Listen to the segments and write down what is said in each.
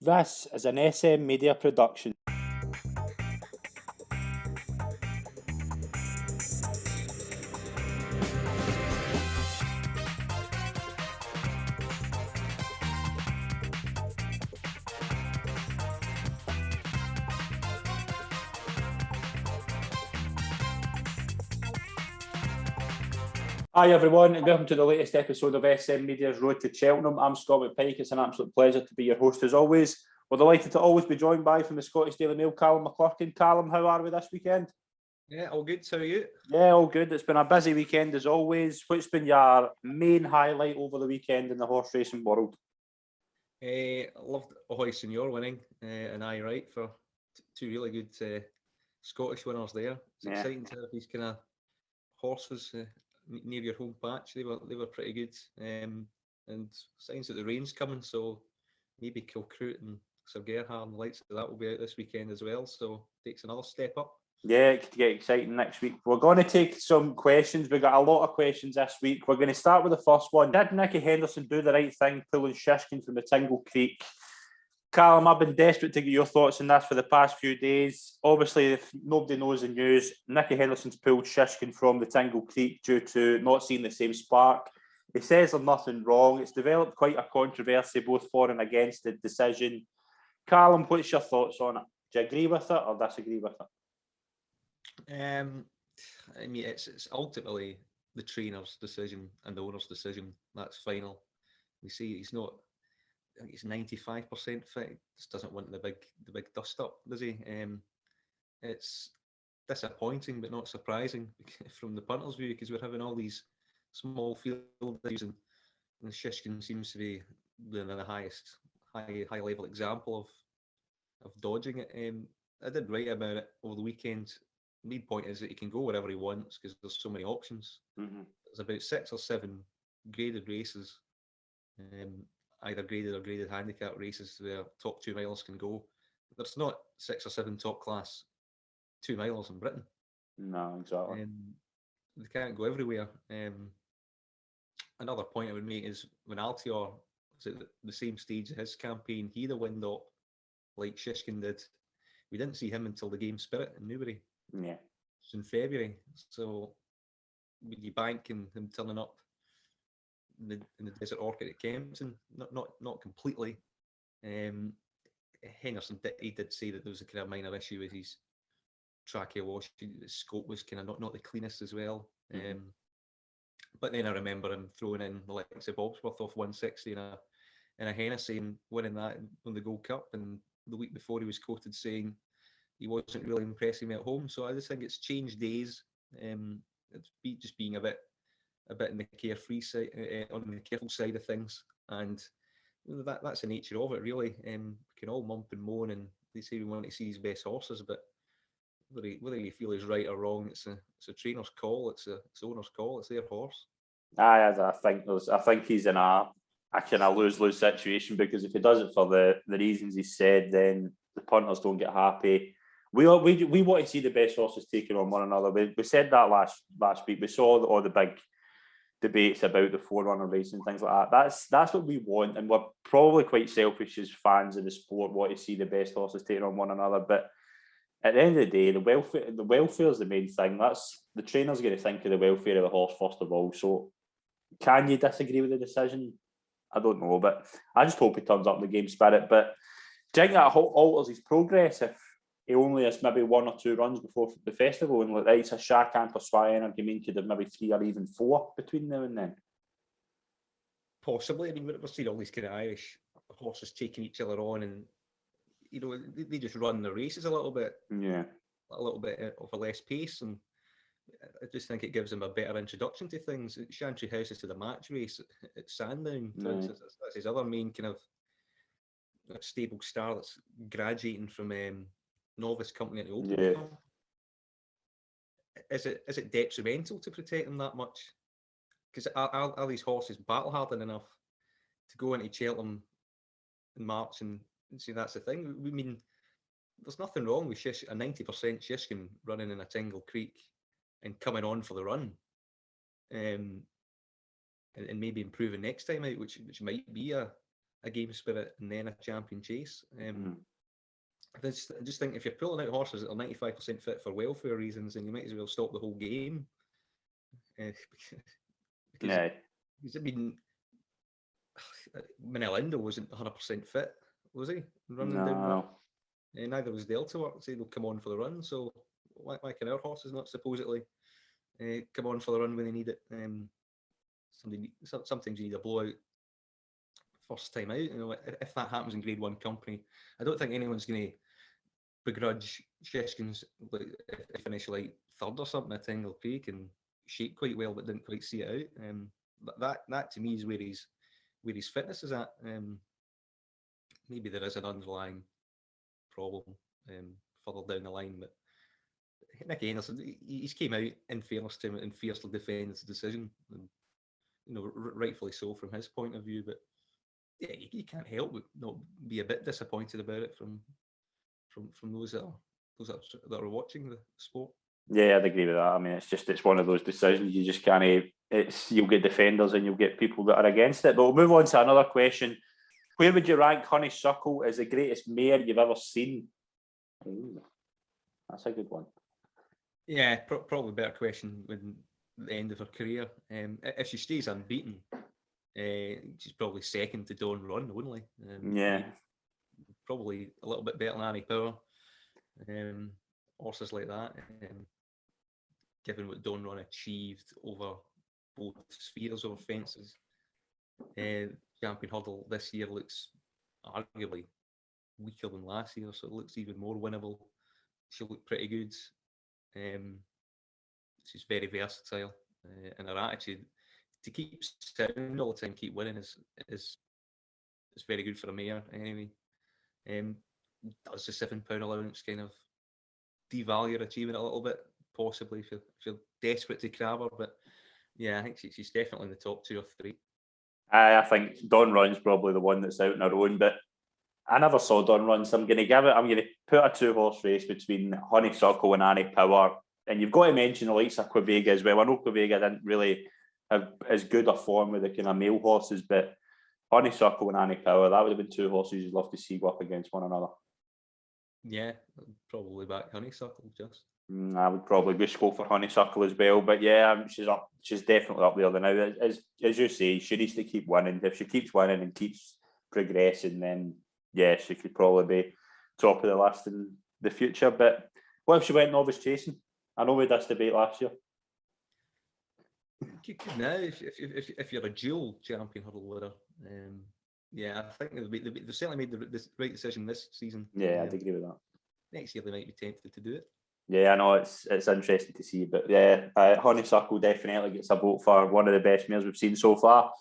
This is an SM Media production. Hi everyone, and welcome to the latest episode of SM Media's Road to Cheltenham. I'm Scott McPike. It's an absolute pleasure to be your host as always. We're delighted to always be joined by from the Scottish Daily Mail, Calum McClurkin. Calum, how are we this weekend? Yeah, all good. How are you? Yeah, all good. It's been a busy weekend as always. What's been your main highlight over the weekend in the horse racing world? I loved Ahoy Senor winning, and I right for two really good Scottish winners there. It's exciting to have these kind of horses near your home patch. They were pretty good, and signs that the rain's coming, so maybe Kilcroot and Sir Gerhard and the likes of that will be out this weekend as well. So takes another step up. Yeah, it could get exciting next week. We're going to take some questions. We've got a lot of questions this week. We're going to start with the first one. Did Nicky Henderson do the right thing pulling Shishkin from the Tingle Creek? Calum, I've been desperate to get your thoughts on this for the past few days. Obviously, if nobody knows the news, Nicky Henderson's pulled Shishkin from the Tingle Creek due to not seeing the same spark. He says there's nothing wrong. It's developed quite a controversy, both for and against the decision. Calum, what's your thoughts on it? Do you agree with it or disagree with it? I mean, it's ultimately the trainer's decision and the owner's decision. That's final. We see he's not. I think he's 95% fit. Just doesn't want the big dust up, does he? It's disappointing, but not surprising from the punter's view, because we're having all these small field issues, and Shishkin seems to be the highest high level example of dodging it. I did write about it over the weekend. The main point is that he can go wherever he wants because there's so many options. Mm-hmm. There's about 6 or 7 graded races, either graded or graded handicap races where top 2 miles can go. There's not 6 or 7 top class 2 miles in Britain. No, exactly. They can't go everywhere. Another point I would make is when Altior was at the same stage of his campaign, he had a wind up like Shishkin did. We didn't see him until the Game Spirit in Newbury. Yeah. It's in February. So would you bank him turning up in the Desert Orchid at Kempton? Not completely. Henderson did say that there was a kind of minor issue with his trachea wash. The scope was kind of not the cleanest as well. Mm-hmm. But then I remember him throwing in the likes of Bobsworth off 160 in a Hennessy and winning that on the Gold Cup. And the week before he was quoted saying he wasn't really impressing me at home. So I just think it's changed days. It's just being a bit in the carefree side, on the careful side of things, and that's the nature of it. Really, we can all mump and moan, and they say we want to see his best horses, but whether you feel he's right or wrong, it's a trainer's call, it's the owner's call, it's their horse. I think he's in a kind of lose-lose situation, because if he does it for the reasons he said, then the punters don't get happy. We want to see the best horses taking on one another. We said that last week. We saw all the big debates about the forerunner race and things like that. That's what we want, and we're probably quite selfish as fans of the sport, want to see the best horses taking on one another. But at the end of the day, the welfare is the main thing. That's the trainer's going to think of the welfare of the horse first of all. So, can you disagree with the decision? I don't know, but I just hope he turns up in the Game Spirit. But do you think that alters his progress if he only has maybe 1 or 2 runs before the festival, and like it's a Shakan or Swyan or Gamine could have maybe 3 or even 4 between now and then? Possibly. I mean, we're seeing all these kind of Irish horses taking each other on, and they just run the races a little bit. Yeah. A little bit of a less pace, and I just think it gives them a better introduction to things. Chantry House is to the match race at Sandown, for instance. That's his other main kind of stable star that's graduating from novice company at the Open. Yeah. Is it detrimental to protect them that much? Because are these horses battle hardened enough to go into Cheltenham in March and see that's the thing? I mean, there's nothing wrong with a 90% Shishkin running in a Tingle Creek and coming on for the run, and maybe improving next time out, which might be a a game spirit and then a champion chase. I just think if you're pulling out horses that are 95% fit for welfare reasons, then you might as well stop the whole game. Because I mean, Menelindo wasn't 100% fit, was he? Running down, neither was Delta Work. Say they'll come on for the run. So why can our horses not supposedly come on for the run when they need it? Sometimes you need a blowout first time out. You know, if that happens in Grade 1 company, I don't think anyone's going to begrudge Shishkin's if they finish like third or something at Tingle Creek and shaped quite well but didn't quite see it out. That to me is where his fitness is at. Maybe there is an underlying problem further down the line, but Nick Anderson, he's came out in fairness to him and fiercely defends the decision, and rightfully so from his point of view. But yeah, you can't help but not be a bit disappointed about it from those that are watching the sport. Yeah, I'd agree with that. I mean, it's one of those decisions you just can't. You'll get defenders and you'll get people that are against it. But we'll move on to another question. Where would you rank Honeysuckle as the greatest mare you've ever seen? Ooh, that's a good one. Yeah, probably a better question when the end of her career. If she stays unbeaten, she's probably second to Dawn Run only. Probably a little bit better than Ante Power. Horses like that. Given what Dawn Run achieved over both spheres over fences, Champion Hurdle this year looks arguably weaker than last year, so it looks even more winnable. She'll look pretty good. She's very versatile, and her attitude to keep sound all the time, keep winning is very good for a mare anyway. Does the £7 allowance kind of devalue her achievement a little bit? Possibly if you're desperate to grab her, but yeah, I think she's definitely in the top 2 or 3. I think Dawn Run's probably the one that's out on her own, but I never saw Dawn Run, so I'm going to put a 2-horse race between Honeysuckle and Ante Power, and you've got to mention the likes of Quevega as well. I know Quevega didn't really have as good a form with the kind of male horses, but Honeysuckle and Ante Power, that would have been 2 horses you'd love to see go up against one another. Yeah, probably back Honeysuckle just. I would probably go scope for Honeysuckle as well, but yeah, she's definitely up there now. As you say, she needs to keep winning. If she keeps winning and keeps progressing, then yeah, she could probably be top of the list in the future. But what if she went novice chasing? I know we had this debate last year. Now, if you're a dual champion hurdle winner, yeah, I think they've certainly made the right decision this season. Yeah, I'd agree with that. Next year they might be tempted to do it. Yeah, I know it's interesting to see, but yeah, Honeysuckle definitely gets a vote for one of the best mares we've seen so far.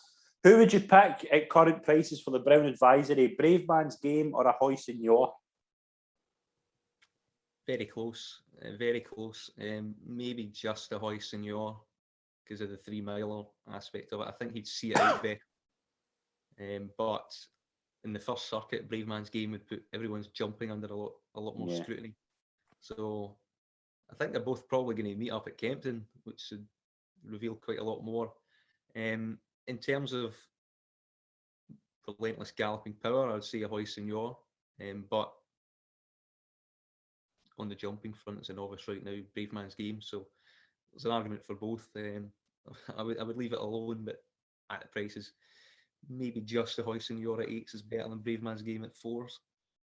Who would you pick at current prices for the Brown Advisory? Brave Man's Game or Ahoy Senor? Very close, very close. Maybe just Ahoy Senor because of the 3 miler aspect of it. I think he'd see it out better. But in the first circuit, Brave Man's Game would put everyone's jumping under a lot more scrutiny. So I think they're both probably going to meet up at Kempton, which should reveal quite a lot more. In terms of relentless galloping power, I would say Ahoy Senor. But on the jumping front, it's a novice right now, Brave Man's Game. So there's an argument for both. I would leave it alone, but at the prices, maybe just Ahoy Senor at 8s is better than Brave Man's Game at 4s.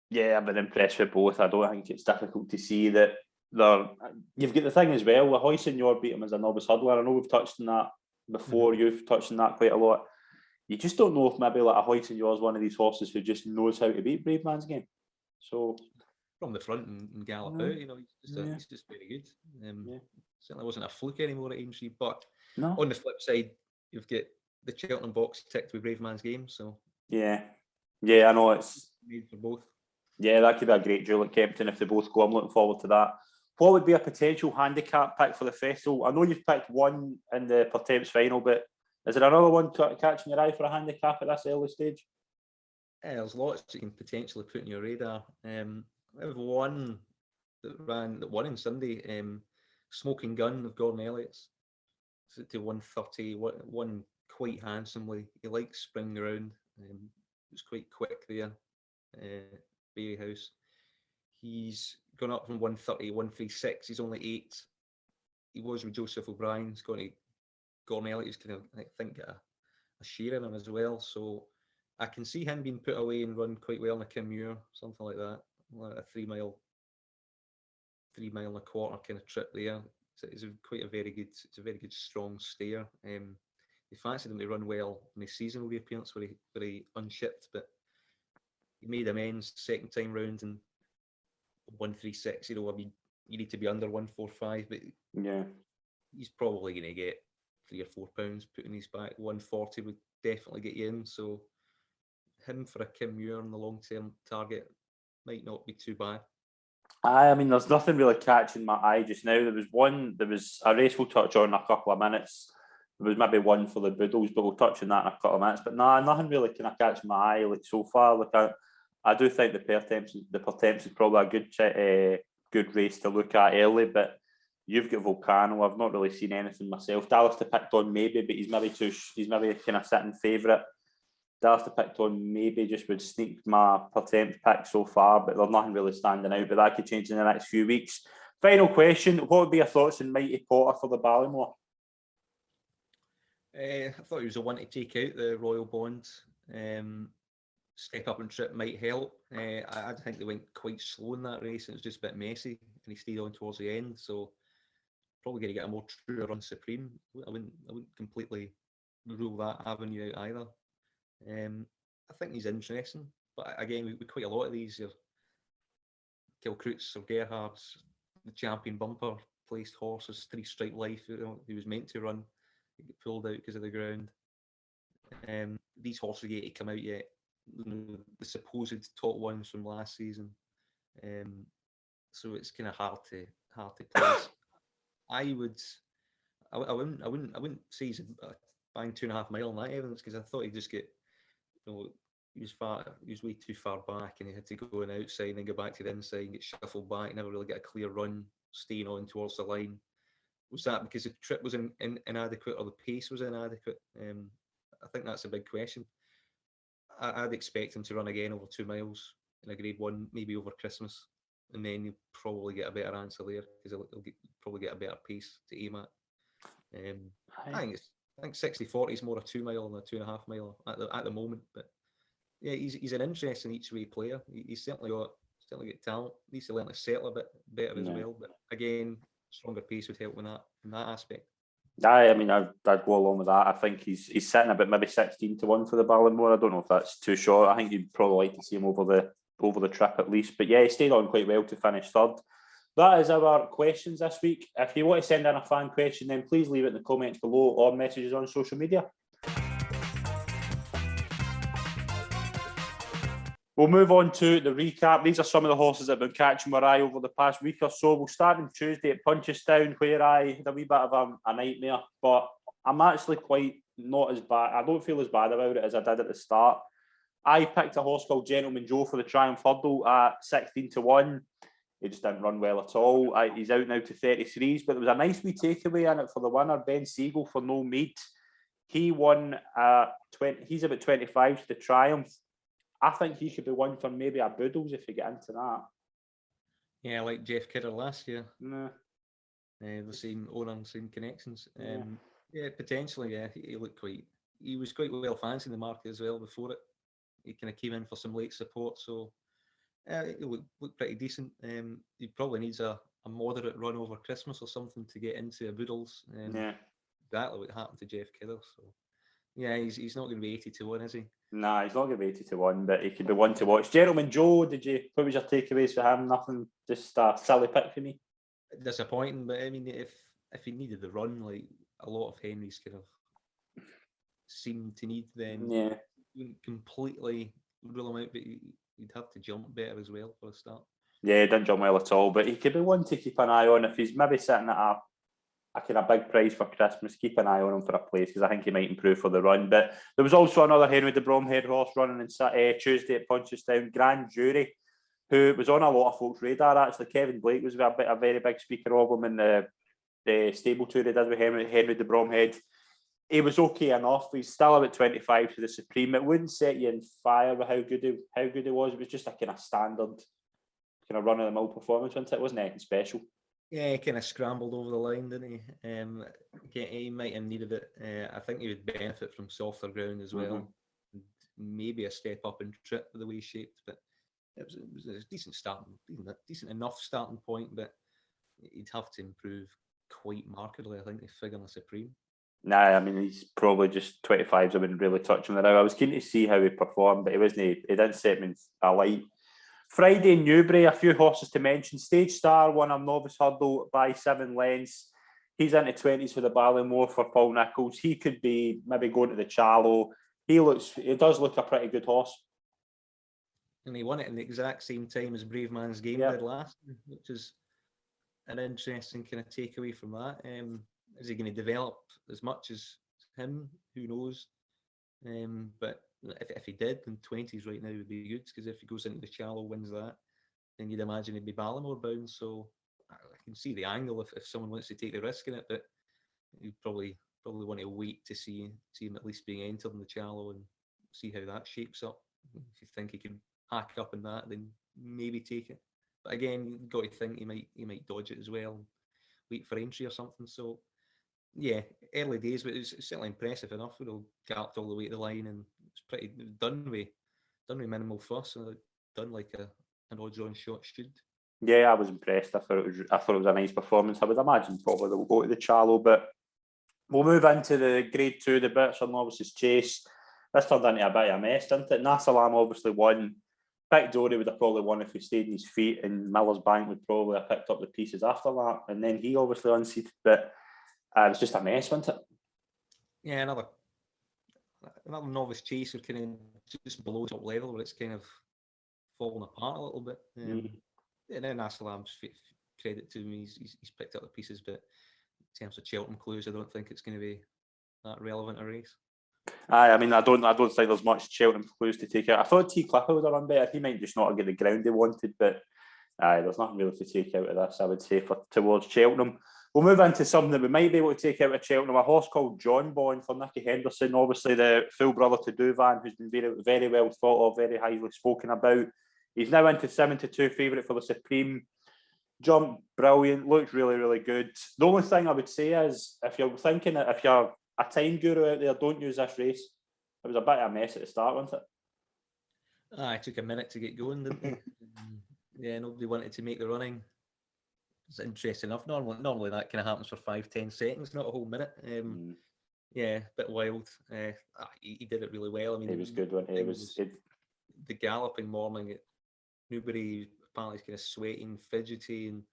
Yeah, I've been impressed with both. I don't think it's difficult to see that you've got the thing as well. Ahoy Senor beat him as a novice hurdler. I know we've touched on that before. You've touched on that quite a lot. You just don't know if maybe like Ahoy Senor is one of these horses who just knows how to beat Brave Man's Game. So from the front and gallop out, he's just very good. Certainly wasn't a fluke anymore at Aintree, but on the flip side, you've got the Cheltenham box ticked with Brave Man's Game. So yeah, I know it's made for both. Yeah, that could be a great duel at Kempton if they both go. I'm looking forward to that. What would be a potential handicap pick for the festival? I know you've picked one in the Pertemps final, but is there another one catching your eye for a handicap at this early stage? There's lots you can potentially put on your radar. We have one that won on Sunday, Smoking Gun of Gordon Elliott's. To 130, won quite handsomely. He likes spring around. was quite quick there. Bailey House. He's gone up from 130 to 136. He's only 8. He was with Joseph O'Brien. He's going to Gormelli. He's going to, I think, get a share in him as well. So I can see him being put away and run quite well in a Kimure, something like that, like a 3 mile and a quarter kind of trip there. It's a very good strong stayer. They fancied him to run well in his seasonal reappearance where he unshipped, but he made amends second time round and 136. I mean, you need to be under 145, but yeah, he's probably going to get 3 or 4 pounds put in his back. 140 would definitely get you in. So him for a Kim Muir on the long term target might not be too bad. I mean, there's nothing really catching my eye just now. There was a race we'll touch on in a couple of minutes. There was maybe one for the Boodles, but we'll touch on that in a couple of minutes. But nothing really kind of catching my eye like so far. Like I do think the Pertemps is probably a good race to look at early, but you've got Volcano. I've not really seen anything myself. Dallas to picked on maybe, but he's maybe a kind of sitting favourite. Dallas to picked on maybe just would sneak my Pertemps pick so far, but there's nothing really standing out. But that could change in the next few weeks. Final question: what would be your thoughts on Mighty Potter for the Ballymore? I thought he was the one to take out the Royal Bond. Step up and trip might help. I think they went quite slow in that race. It was just a bit messy, and he stayed on towards the end. So probably going to get a more true run Supreme. I wouldn't completely rule that avenue out either. I think he's interesting, but again, we quite a lot of these. Your Kilcroots or Gerhards, the champion bumper placed horses, 3 Stripe Life. He was meant to run, he got pulled out because of the ground. These horses are yet to come out yet. The supposed top ones from last season, so it's kind of hard to place. I wouldn't say he's buying 2.5 mile on that evidence, because I thought he'd just get, he was way too far back and he had to go on the outside and then go back to the inside and get shuffled back, never really get a clear run, staying on towards the line. Was that because the trip was inadequate or the pace was inadequate? I think that's a big question. I'd expect him to run again over 2 miles in a Grade 1, maybe over Christmas, and then you'll probably get a better answer there, because he'll probably get a better pace to aim at. I think 60-40 is more a 2 mile than a 2.5 mile at the moment. But yeah, he's an interesting each way player. He's certainly got talent. Needs to learn to settle a bit better as well. But again, stronger pace would help in that aspect. I mean, I'd go along with that. I think he's sitting about maybe 16-1 for the Ballymore. I don't know if that's too short. I think you'd probably like to see him over the trip at least. But yeah, he stayed on quite well to finish third. That is our questions this week. If you want to send in a fan question, then please leave it in the comments below or messages on social media. We'll move on to the recap. These are some of the horses that have been catching my eye over the past week or so. We'll start on Tuesday at Punchestown, where I had a wee bit of a nightmare, but I'm actually quite not as bad. I don't feel as bad about it as I did at the start. I picked a horse called Gentleman Joe for the Triumph Hurdle at 16-1. He just didn't run well at all. He's out now to 33s, but there was a nice wee takeaway in it for the winner, Ben Siegel for No Mead. He won 20. He's about 25 to the Triumph. I think he could be one for maybe a Boodles if you get into that. Yeah, like Jeff Kidder last year. Nah. The same owner, same connections. Yeah, potentially. Yeah, he was quite well fancied in the market as well before it. He kind of came in for some late support, so he looked pretty decent. He probably needs a moderate run over Christmas or something to get into a Boodles. Exactly what happened to Jeff Kidder. So yeah, he's not going to be 80-1, is he? Nah, he's not going to be 80-1, but he could be one to watch. Gentleman Joe, what was your takeaways for him? Nothing, just a silly pick for me. Disappointing, but I mean, if he needed the run, like a lot of Henry's kind of seemed to need, then you wouldn't completely rule him out, but you'd have to jump better as well for a start. Yeah, he didn't jump well at all, but he could be one to keep an eye on if he's maybe sitting at a kind of big price for Christmas. Keep an eye on him for a place, because I think he might improve for the run. But there was also another Henry de Bromhead horse running on Tuesday at Punchestown, Grand Jury, who was on a lot of folks' radar. Actually, Kevin Blake was a very big speaker of him in the stable tour he did with Henry de Bromhead. he was okay enough. He's still about 25 to the Supreme. It wouldn't set you on fire with how good he was. It was just a kind of standard, kind of run of the mill performance, wasn't it? It wasn't anything special. Yeah, he kind of scrambled over the line, didn't he? He might have needed it. I think he would benefit from softer ground as well. Maybe a step up in trip with the way he shaped, but it was a decent enough starting point, but he'd have to improve quite markedly, I think, to figure in the Supreme. Nah, I mean, he's probably just 25s. I wouldn't really touch him now. I was keen to see how he performed, but he didn't set me in a light. Friday in Newbury, a few horses to mention. Stage Star won a novice hurdle by 7 lengths. He's into 20s for the Ballymore for Paul Nicholls. He could be maybe going to the Charlo. He does look a pretty good horse. And he won it in the exact same time as Brave Man's Game did last, which is an interesting kind of takeaway from that. Is he going to develop as much as him? Who knows? But if he did, then 20s right now would be good, because if he goes into the Charlo, wins that, then you'd imagine he'd be Ballymore bound. So I can see the angle if someone wants to take the risk in it, but you'd probably want to wait to see him at least being entered in the Charlo and see how that shapes up. If you think he can hack up in that, then maybe take it. But again, you've got to think he might dodge it as well, wait for entry or something. So yeah, early days, but it's certainly impressive enough. It all galloped all the way to the line, and it's pretty done with minimal fuss, and done like an odds-on shot should. Yeah, I was impressed. I thought it was a nice performance. I would imagine probably they'll go to the Charlo, but we'll move into the Grade 2, the British Novices Chase. This turned into a bit of a mess, didn't it? Nassalam obviously won. Pic Dory would have probably won if he stayed in his feet, and Miller's Bank would probably have picked up the pieces after that, and then he obviously unseated, but it was just a mess, wasn't it? Yeah, another novice chase, or kind of just below top level, where it's kind of fallen apart a little bit. And then Nassalam's credit to him, he's picked up the pieces, but in terms of Cheltenham clues, I don't think it's going to be that relevant a race. I mean, I don't think there's much Cheltenham clues to take out. I thought T. Clipper would have run better. He might just not get the ground they wanted, but there's nothing really to take out of this, I would say, towards Cheltenham. We'll move into something that we might be able to take out of Cheltenham. A horse called Jonbon for Nicky Henderson, obviously the full brother to Duvan, who's been very, very well thought of, very highly spoken about. He's now into 7-2 favourite for the Supreme. Jumped brilliant, looked really, really good. The only thing I would say is, if you're a time guru out there, don't use this race. It was a bit of a mess at the start, wasn't it? It took a minute to get going, didn't it? Yeah, nobody wanted to make the running. It's interesting enough. Normally that kind of happens for 5-10 seconds, not a whole minute. Yeah, a bit wild. He did it really well. I mean, he was good when he was. The galloping morning at Newbury, apparently he's kind of sweating, fidgety, and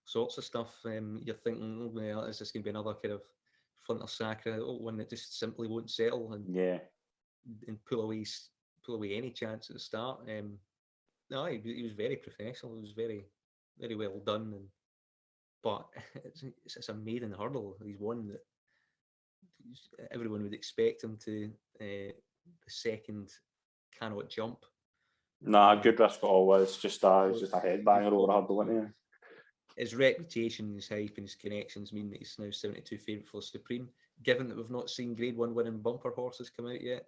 sorts of stuff. You're thinking, well, is this going to be another kind of Flinter Sacre, one that just simply won't settle and pull away any chance at the start? No, he was very professional. It was very, very well done. But it's a maiden hurdle. He's one that everyone would expect him to. The second cannot jump. Nah, good risk for all was just a headbanger over a hurdle, wasn't he? His reputation, his hype, and his connections mean that he's now 72 favourite for Supreme. Given that we've not seen Grade 1 winning bumper horses come out yet,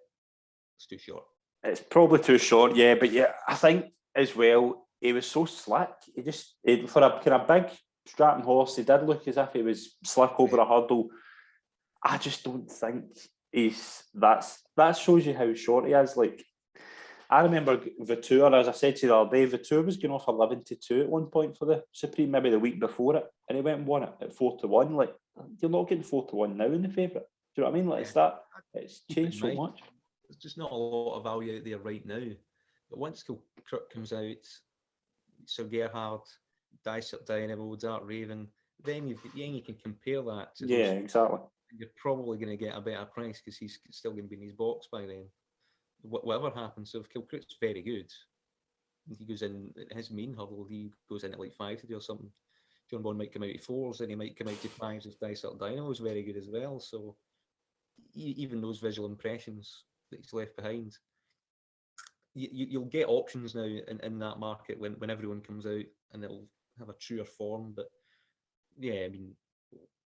it's too short. It's probably too short, yeah. But yeah, I think as well, he was so slick. For a kind of big strapping horse, he did look as if he was slick over a hurdle. I just don't think that shows you how short he is. Like, I remember Vautour, as I said to you the other day, Vautour was going off 11-2 at one point for the Supreme, maybe the week before it, and he went and won it at 4-1. Like, you're not getting 4-1 now in the favourite. Do you know what I mean? Like, it's changed so much. There's just not a lot of value out there right now. But once Crook comes out, Sir Gerhard, Dysart Dynamo, Dart Raven, then you can compare that to those. Exactly. You're probably going to get a better price because he's still going to be in his box by then. Whatever happens, so if Kilcrook's very good, he goes in his main hurdle, he goes in at like 5 to do or something. Jonbon might come out to 4s, and he might come out to 5s as Dysart Dynamo is very good as well. So even those visual impressions that he's left behind, you'll get options now in that market when everyone comes out, and it'll have a truer form. But yeah, I mean,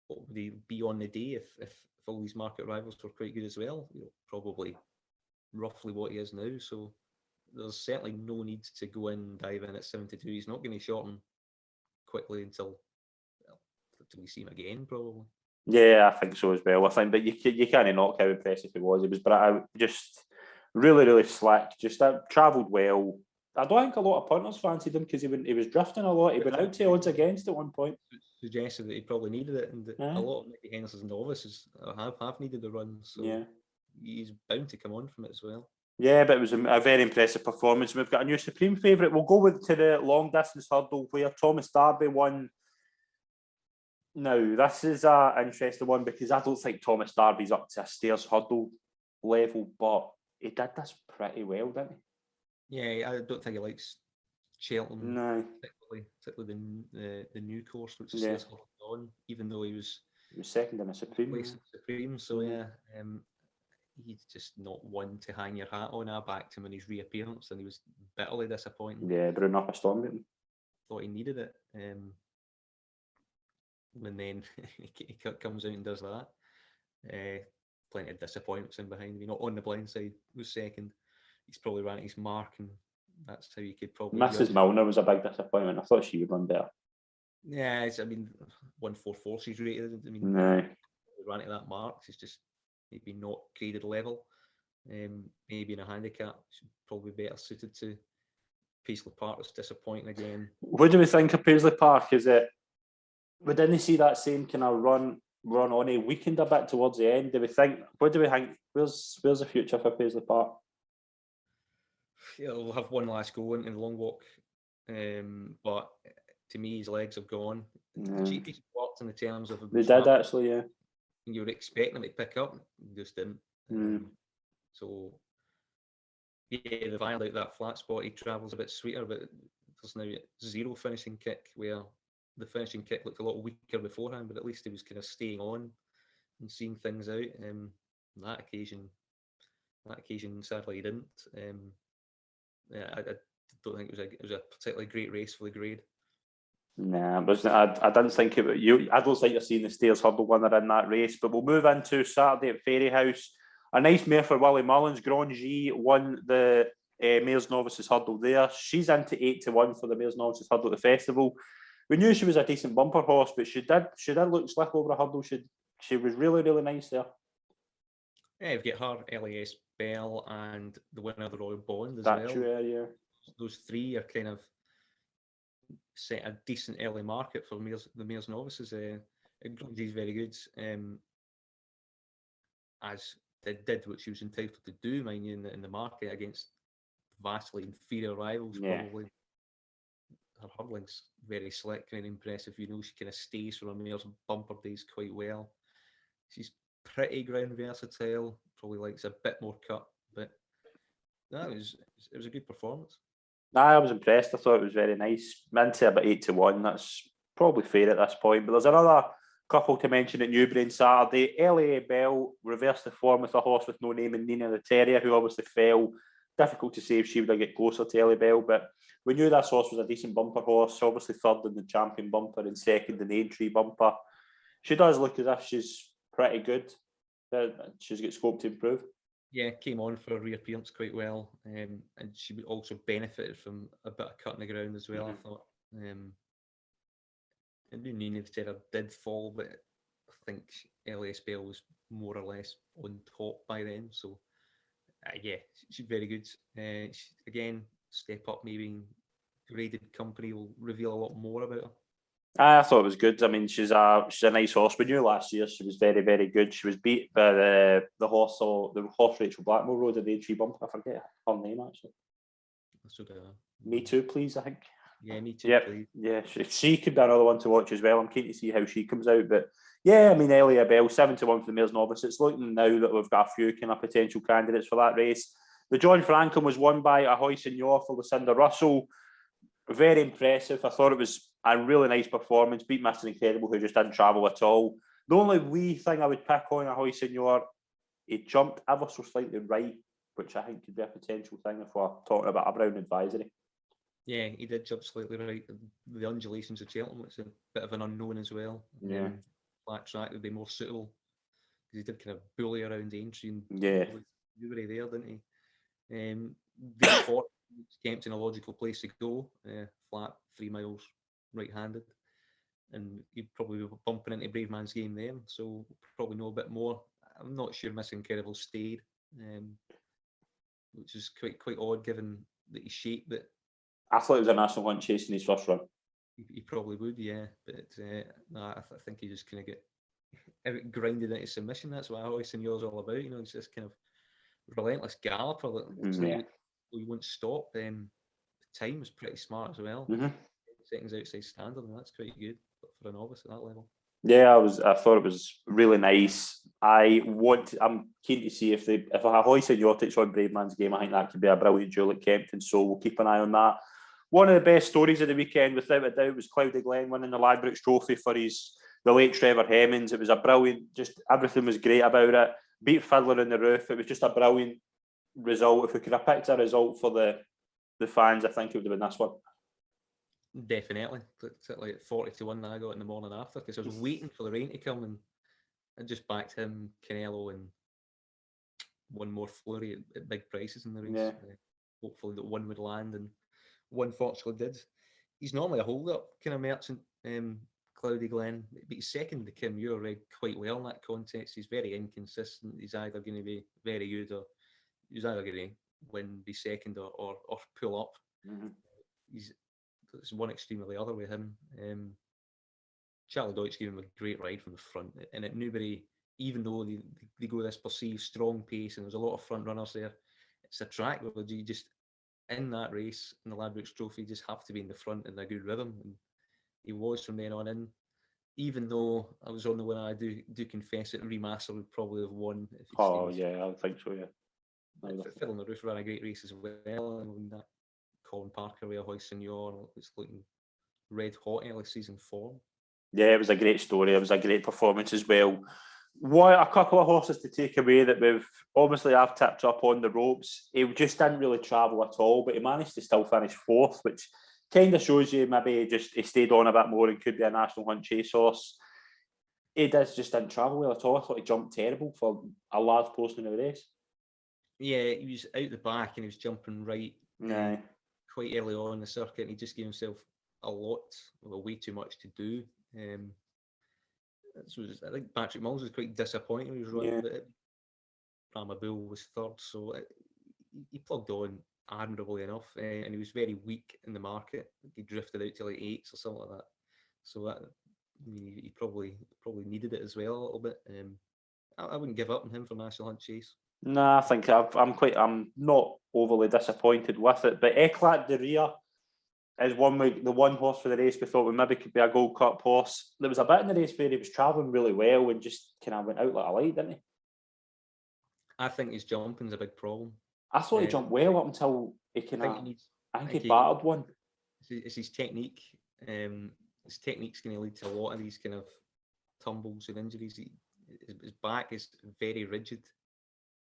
what would he be on the day if all these market rivals were quite good as well? Probably roughly what he is now. So there's certainly no need to go in and dive in at 72. He's not going to shorten quickly until we see him again, probably. Yeah, I think so as well. I think, but you can't knock how impressive he was. He was just really, really slick. Just travelled well. I don't think a lot of punters fancied him because he was drifting a lot. He went out to odds against at one point. Suggested that he probably needed it, and Yeah. a lot of Mickey Henderson's novices have needed the run, so he's bound to come on from it as well. Yeah, but it was a very impressive performance. We've got a new supreme favourite. We'll go to the long distance hurdle where Thomas Darby won. Now, this is an interesting one because I don't think Thomas Darby's up to a stairs hurdle level, but he did this pretty well, didn't he? Yeah, I don't think he likes Cheltenham, No, particularly the new course, which is on, even though he was second in a supreme. So he's just not one to hang your hat on. I backed him in his reappearance, and he was bitterly disappointing. Yeah, brewing up a storm. Thought he needed it, and then he comes out and does that. Plenty of disappointments in behind him. Not on the blind side, was second. He's probably ran his mark, and that's how you could probably. Mrs. Milner was a big disappointment. I thought she would run better. Yeah, 144 she's rated. No. Ran at that mark. She's just maybe not graded level. Maybe in a handicap, she's probably better suited to Paisley Park. Was disappointing again. What do we think of Paisley Park? We didn't see that same kind of run on. He weakened a bit towards the end. What do we think? Where's the future for Paisley Park? Yeah, we'll have one last go into the long walk, but to me, his legs have gone. The GPs worked in the terms of. They did actually, yeah. You were expecting them to pick up, just didn't. So, yeah, they violate that flat spot. He travels a bit sweeter, but there's now zero finishing kick, where the finishing kick looked a lot weaker beforehand, but at least he was kind of staying on and seeing things out. That occasion, sadly, he didn't. I don't think it was a particularly great race for the grade. Nah, I didn't think it. I don't think you're seeing the stairs hurdle winner in that race. But we'll move into Saturday at Fairyhouse. A nice mare for Willie Mullins. Grandgy won the Mares Novices hurdle there. She's into 8-1 for the Mares Novices hurdle at the festival. We knew she was a decent bumper horse, but she did look slick over a hurdle. She was really, really nice there. Yeah, you've got her, LAS Bell, and the winner of the Royal Bond as That's well. true, yeah. Those three are kind of set a decent early market for the Mares Novices. He's very good, as they did what she was entitled to do, mind you, in the market against vastly inferior rivals. Yeah. Probably her hurdling's very slick, very impressive. She kind of stays for her mare's bumper days quite well. She's pretty ground versatile. Probably likes a bit more cut, but it was a good performance. I was impressed. I thought it was very nice. Into about 8-1. That's probably fair at this point. But there's another couple to mention at Newbury on Saturday. LA Bell reversed the form with a horse with no name in Nina the Terrier, who obviously fell. Difficult to say if she would have get closer to LA Bell, but we knew that horse was a decent bumper horse. Obviously third in the champion bumper and second in the Aintree bumper. She does look as if she's pretty good. She's got scope to improve. Yeah, came on for a reappearance quite well, and she also benefited from a bit of cut in the ground as well. I thought. I knew Nina the Terrier did fall, but I think LS Bell was more or less on top by then. So, she's very good. Again, step up, maybe graded company will reveal a lot more about her. I thought it was good. I mean, she's a nice horse. We knew last year she was very, very good. She was beat by the horse Rachel Blackmore rode in the Aintree bumper. I forget her name actually. Me Too, please. I think. Yeah, Me Too, yep. Please. Yeah, she could be another one to watch as well. I'm keen to see how she comes out. But yeah, I mean, Elia Bell 7-1 for the Mares Novice. It's looking now that we've got a few kind of potential candidates for that race. The John Franklin was won by Ahoy Senor for Lucinda Russell. Very impressive. I thought it was a really nice performance. Beat Mr. Incredible, who just didn't travel at all. The only wee thing I would pick on Ahoy Senor, he jumped ever so slightly right, which I think could be a potential thing if we're talking about a Brown advisory. Yeah, he did jump slightly right. The undulations of Cheltenham, it's a bit of an unknown as well. Yeah. flat track would be more suitable, because he did kind of bully around the entry and Yeah. maneuver there, didn't he? Therefore, Kempton a logical place to go. Flat, 3 miles, right-handed, and you'd probably be bumping into Braveman's game there, so we'll probably know a bit more. I'm not sure Miss Incredible stayed, which is quite odd given that he shaped it. I thought it was a National Hunt Chase in his first run. He probably would, yeah, but I think he just kind of get grinded into submission. That's what Ahoy Senor's all about. He's this kind of relentless galloper that looks like he won't stop. The time was pretty smart as well. Seconds outside standard, and that's quite good for a novice at that level. Yeah, I thought it was really nice. I'm keen to see if Ahoy Senor takes on Braveman's game. I think that could be a brilliant duel at Kempton, so we'll keep an eye on that. One of the best stories of the weekend, without a doubt, was Cloudy Glen winning the Ladbrokes Trophy for the late Trevor Hemmings. It was a brilliant, just everything was great about it. Beat Fiddler in the Roof. It was just a brilliant result. If we could have picked a result for the fans, I think it would have been this one. Definitely. Like 40-1 that I got in the morning after, because I was waiting for the rain to come, and I just backed him, Canelo, and one more flurry at big prices in the race. Yeah. Hopefully that one would land, and one fortunately did. He's normally a hold-up kind of merchant, Cloudy Glen, but he's second to Kim Muir read quite well in that contest. He's very inconsistent. He's either going to be very good, or he's either going to win, be second, or pull up. It's one extreme or the other with him. Charlie Deutsch gave him a great ride from the front, and at Newbury, even though they go this perceived strong pace and there's a lot of front runners there, it's a track where you just, in that race, in the Ladbrokes Trophy, you just have to be in the front in a good rhythm, and he was from then on in. Even though I was on the one, I do confess it, Remaster would probably have won. If Yeah, I think so, yeah. Fiddle on the Roof ran a great race as well, and that Colin Parker with Ahoy Senor, it's looking red hot early season form. Yeah, it was a great story. It was a great performance as well. What a couple of horses to take away that I've tipped up on the ropes. He just didn't really travel at all, but he managed to still finish fourth, which kind of shows you maybe he stayed on a bit more and could be a National Hunt Chase horse. He just didn't travel well at all. I thought he jumped terrible for a large portion of the race. Yeah, he was out the back and he was jumping right quite early on in the circuit, and he just gave himself way too much to do. I think Patrick Mullins was quite disappointed when he was running, but Brahma Bull was third, so he plugged on admirably enough, and he was very weak in the market. He drifted out to like 8s or something like that. So that he probably needed it as well a little bit. I wouldn't give up on him for National Hunt Chase. No, I think I'm not overly disappointed with it, but Eclat de Ria is the one horse for the race we thought maybe could be a Gold Cup horse. There was a bit in the race where he was travelling really well and just kind of went out like a light, didn't he? I think his jumping's a big problem. I thought he jumped well up until he I think he battered one. It's his technique. His technique's going to lead to a lot of these kind of tumbles and injuries. His back is very rigid,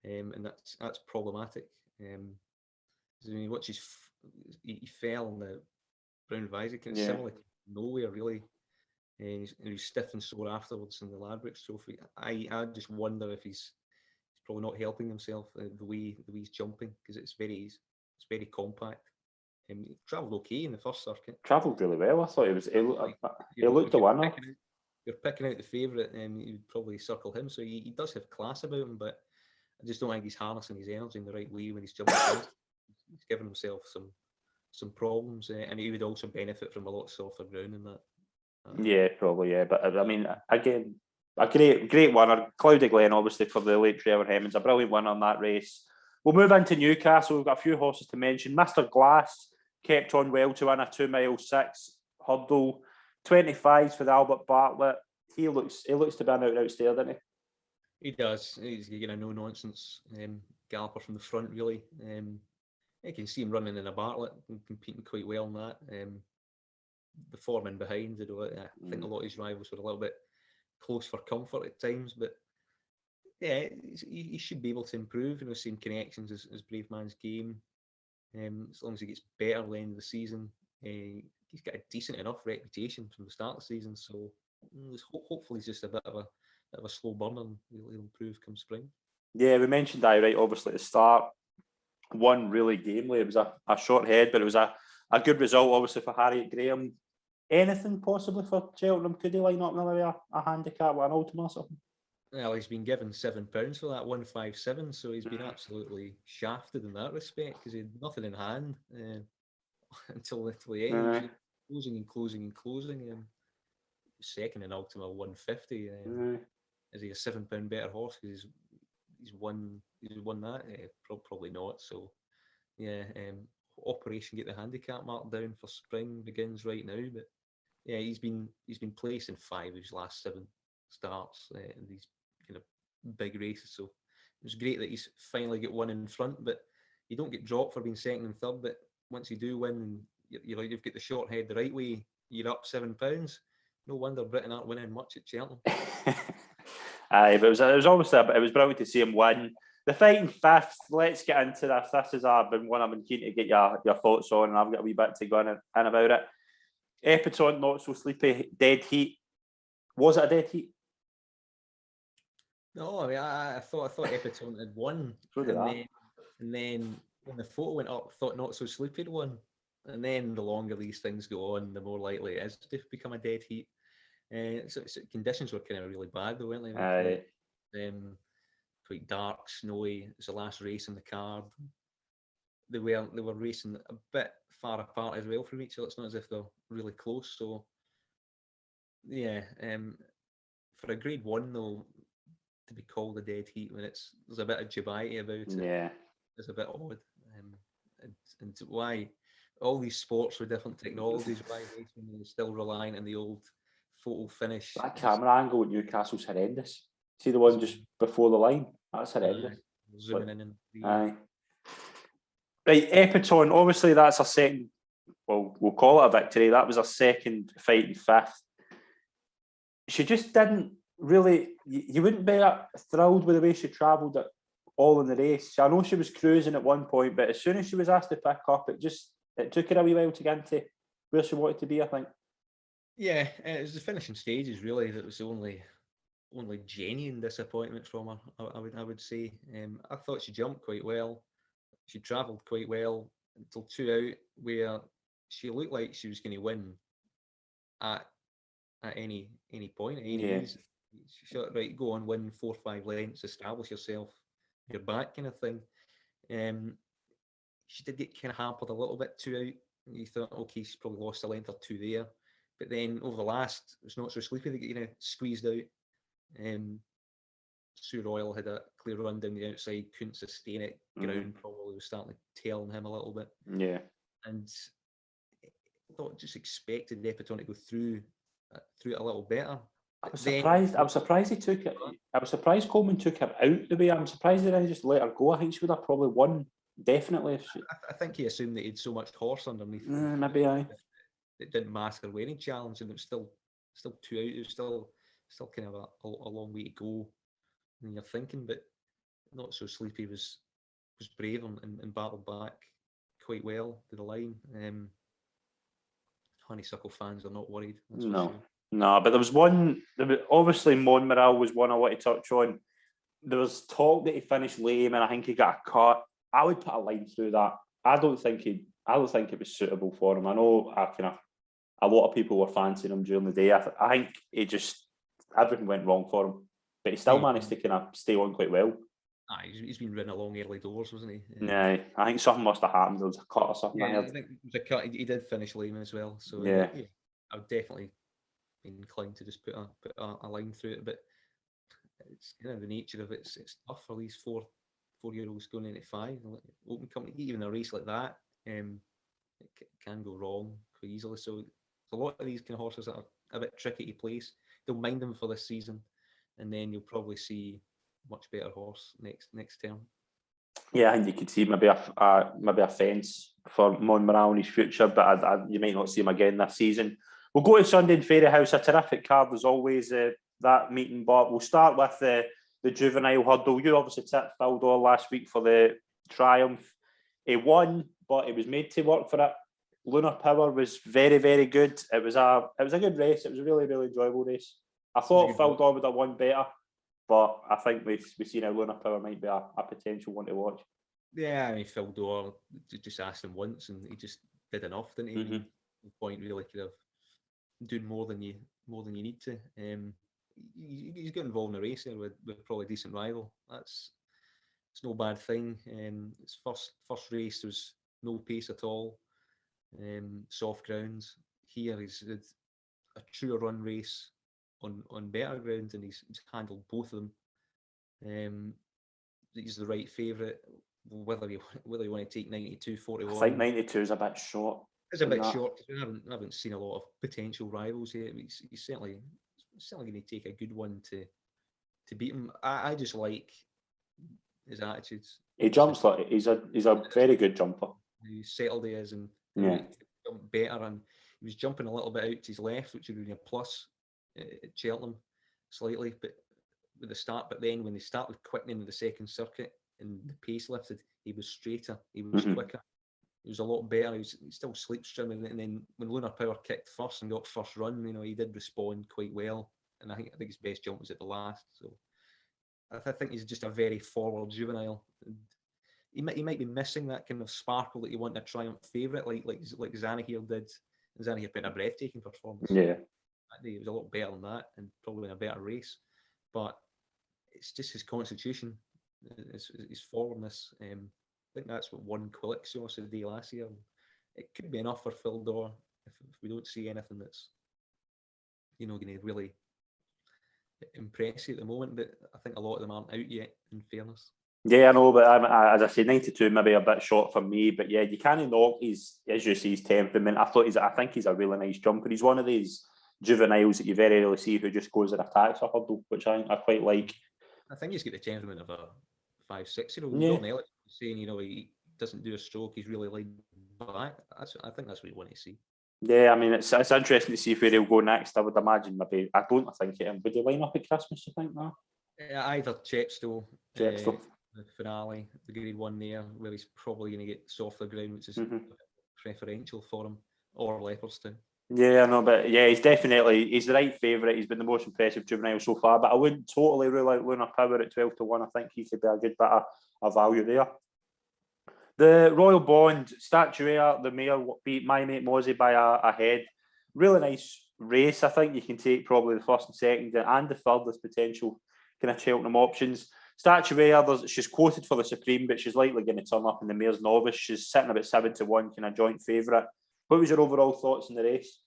and that's problematic. When you watch he fell in the Brown Visor, kind of similar to nowhere really, and he's stiff and sore afterwards in the Ladbrokes Trophy. I just wonder if he's probably not helping himself the way he's jumping, because it's very compact. He travelled okay in the first circuit. Travelled really well. I thought he looked the winner. You're picking out the favourite, and you'd probably circle him. So he does have class about him, but I just don't think he's harnessing his energy in the right way when he's jumping. He's giving himself some problems, and he would also benefit from a lot softer ground in that. Yeah, probably, yeah. But I mean, again, a great winner. Cloudy Glen, obviously, for the late Trevor Hemmings, a brilliant winner in that race. We'll move into Newcastle. We've got a few horses to mention. Mr. Glass kept on well to win a 2 mile 6 hurdle. 25s for the Albert Bartlett. He looks to be an out stayer, doesn't he? He does. He's a no-nonsense galloper from the front, really. You can see him running in a Bartlett and competing quite well in that. The form in behind, I think a lot of his rivals were a little bit close for comfort at times, but yeah, he should be able to improve. Same connections as Braveman's game. As long as he gets better at the end of the season, he's got a decent enough reputation from the start of the season, so Hopefully, he's just a bit of a slow burner, and he'll improve come spring. Yeah, we mentioned right, obviously at the start, one really gamely. It was a short head, but it was a good result, obviously, for Harriet Graham. Anything possibly for Cheltenham? Could he line up maybe a handicap with an ultimate or something? Well, he's been given £7 for that 157, so he's been absolutely shafted in that respect because he had nothing in hand until the end. He was closing and closing. Second in Ultima 150. Is he a £7 better horse? Because he's won that? Probably not. So yeah, Operation Get the Handicap mark down for spring begins right now. But yeah, he's been placed in 5 of his last 7 starts in these kind of big races. So it was great that he's finally got one in front. But you don't get dropped for being second and third. But once you do win, you've got the short head the right way. You're up £7. No wonder Britain aren't winning much at Cheltenham. Aye, but it was obviously it was brilliant to see him win. The fighting fifth. Let's get into this. This has been one I've been keen to get your thoughts on, and I've got a wee bit to go in about it. Epatone, Not So Sleepy, dead heat. Was it a dead heat? No, I mean I thought Epatone had won, So did I. And then when the photo went up, I thought Not So Sleepy had won. And then the longer these things go on, the more likely it is to become a dead heat. So conditions were kind of really bad, though, weren't they? Quite dark, snowy. It's the last race in the card. They were racing a bit far apart as well from each other. It's not as if they're really close. So yeah, for a Grade 1 though, to be called a dead heat when there's a bit of dubiety about it. Yeah, it's a bit odd. And why all these sports with different technologies, why racing is still relying on the old photo finish. That camera angle at Newcastle's horrendous. See the one just before the line? That's horrendous. Zooming in. Aye. Right, Epatone, obviously that's a second, well, we'll call it a victory. That was a second fight in fifth. She just didn't really, you wouldn't be thrilled with the way she travelled it all in the race. I know she was cruising at one point, but as soon as she was asked to pick up, it took her a wee while to get into where she wanted to be, I think. Yeah, it was the finishing stages really that was the only genuine disappointment from her. I would say. I thought she jumped quite well. She travelled quite well until 2 out, where she looked like she was going to win at any point, at any reason. She thought, right, go on, win 4 or 5 lengths, establish yourself, you're back, kind of thing. She did get kind of hampered a little bit 2 out. You thought, okay, she's probably lost a length or 2 there. But then over the last, it's Not So Sleepy, they get squeezed out. Sue Royal had a clear run down the outside, couldn't sustain it. Ground probably was starting to tell on him a little bit. Yeah. And I thought just expected Epatone to go through it a little better. I was surprised he took it. I was surprised Coleman took him out the way. I'm surprised he didn't just let her go. I think she would have probably won, definitely. I think he assumed that he had so much horse underneath. Maybe aye. It didn't mask her winning challenge, and it was still 2 out. It was still kind of a long way to go. And you're thinking, but Not So Sleepy was brave and battled back quite well to the line. Honeysuckle fans are not worried. No, but there was one. Obviously, Monmiral was one I want to touch on. There was talk that he finished lame, and I think he got a cut. I would put a line through that. I don't think it was suitable for him. I know a lot of people were fancying him during the day. I think everything went wrong for him, but he still managed to kind of stay on quite well. He's been ridden along early doors, wasn't he? Yeah, I think something must have happened. There was a cut or something. Yeah, I think it was a cut. He did finish lame as well. So yeah, I would definitely be inclined to just put a line through it. But it's kind of the nature of it. It's tough for these 4-year-olds going into 5. Open company, even a race like that, it can go wrong quite easily. So a lot of these kind of horses that are a bit tricky to place, they'll mind them for this season, and then you'll probably see much better horse next term. Yeah, I think you could see maybe a fence for Monmiral in his future, but you might not see him again this season. We'll go to Sunday in Fairyhouse, a terrific card as always, that meeting, but we'll start with the juvenile hurdle. You obviously tipped Fildor last week for the Triumph. He won, but he was made to work for it. Lunar Power was very, very good. It was a good race. It was a really, really enjoyable race. I thought Phil Daw would have won better, but I think we've seen how Lunar Power might be a potential one to watch. Yeah, I mean, Phil Daw just asked him once, and he just did enough, didn't he? No point really kind of doing more than you need to. He's got involved in a race there with probably a decent rival. It's no bad thing. His first race there was no pace at all. Soft grounds. Here he's had a truer run race on better grounds, and he's handled both of them. He's the right favourite. Whether you want to take 92-41. I think 92 is a bit short. It's a bit short. I haven't seen a lot of potential rivals here. He's certainly going to take a good one to beat him. I just like his attitudes. He jumps like he's a very good jumper. How settled he is, and yeah, jump better. And he was jumping a little bit out to his left, which would be a plus at Cheltenham slightly, but with the start. But then when they started quickening the second circuit and the pace lifted, he was straighter. He was quicker. He was a lot better. He was still slipstreaming, and then when Lunar Power kicked first and got first run, he did respond quite well. And I think his best jump was at the last. So I think he's just a very forward juvenile. He might be missing that kind of sparkle that you want in a Triumph favourite, like Zanahiyr did. Zanahiyr put in a breathtaking performance. Yeah, That day it was a lot better than that, and probably in a better race. But it's just his constitution, his forwardness. I think that's what won Quilixios the day last year. It could be enough for Phil Daw if we don't see anything that's going to really impress you at the moment. But I think a lot of them aren't out yet, in fairness. Yeah, I know, but as I say, 92 maybe a bit short for me. But yeah, you can't knock his, as you say, his temperament. I think he's a really nice jumper. He's one of these juveniles that you very rarely see who just goes and attacks a hurdle, which I quite like. I think he's got the temperament of a 5-6-year-old. Yeah. Elliott saying, he doesn't do a stroke, he's really laid back. I think that's what you want to see. Yeah, I mean, it's interesting to see where he'll go next. I would imagine maybe, I don't think it. Would he line up at Christmas, you think, now? Either Chepstow, the finale, the Grade 1 there, where he's probably going to get softer ground, which is preferential for him, or Leopardstown. Yeah, I know, but yeah, he's the right favourite. He's been the most impressive juvenile so far, but I wouldn't totally rule out Lunar Power at 12-1. I think he could be a good bit of value there. The Royal Bond, Statuaire, the mare beat My Mate Mozzie by a head. Really nice race. I think you can take probably the first and second and the third as potential kind of Cheltenham options. Statuaire, she's quoted for the Supreme, but she's likely going to turn up in the Mare's Novice. She's sitting about 7-1, kind of joint favourite. What was your overall thoughts on the race?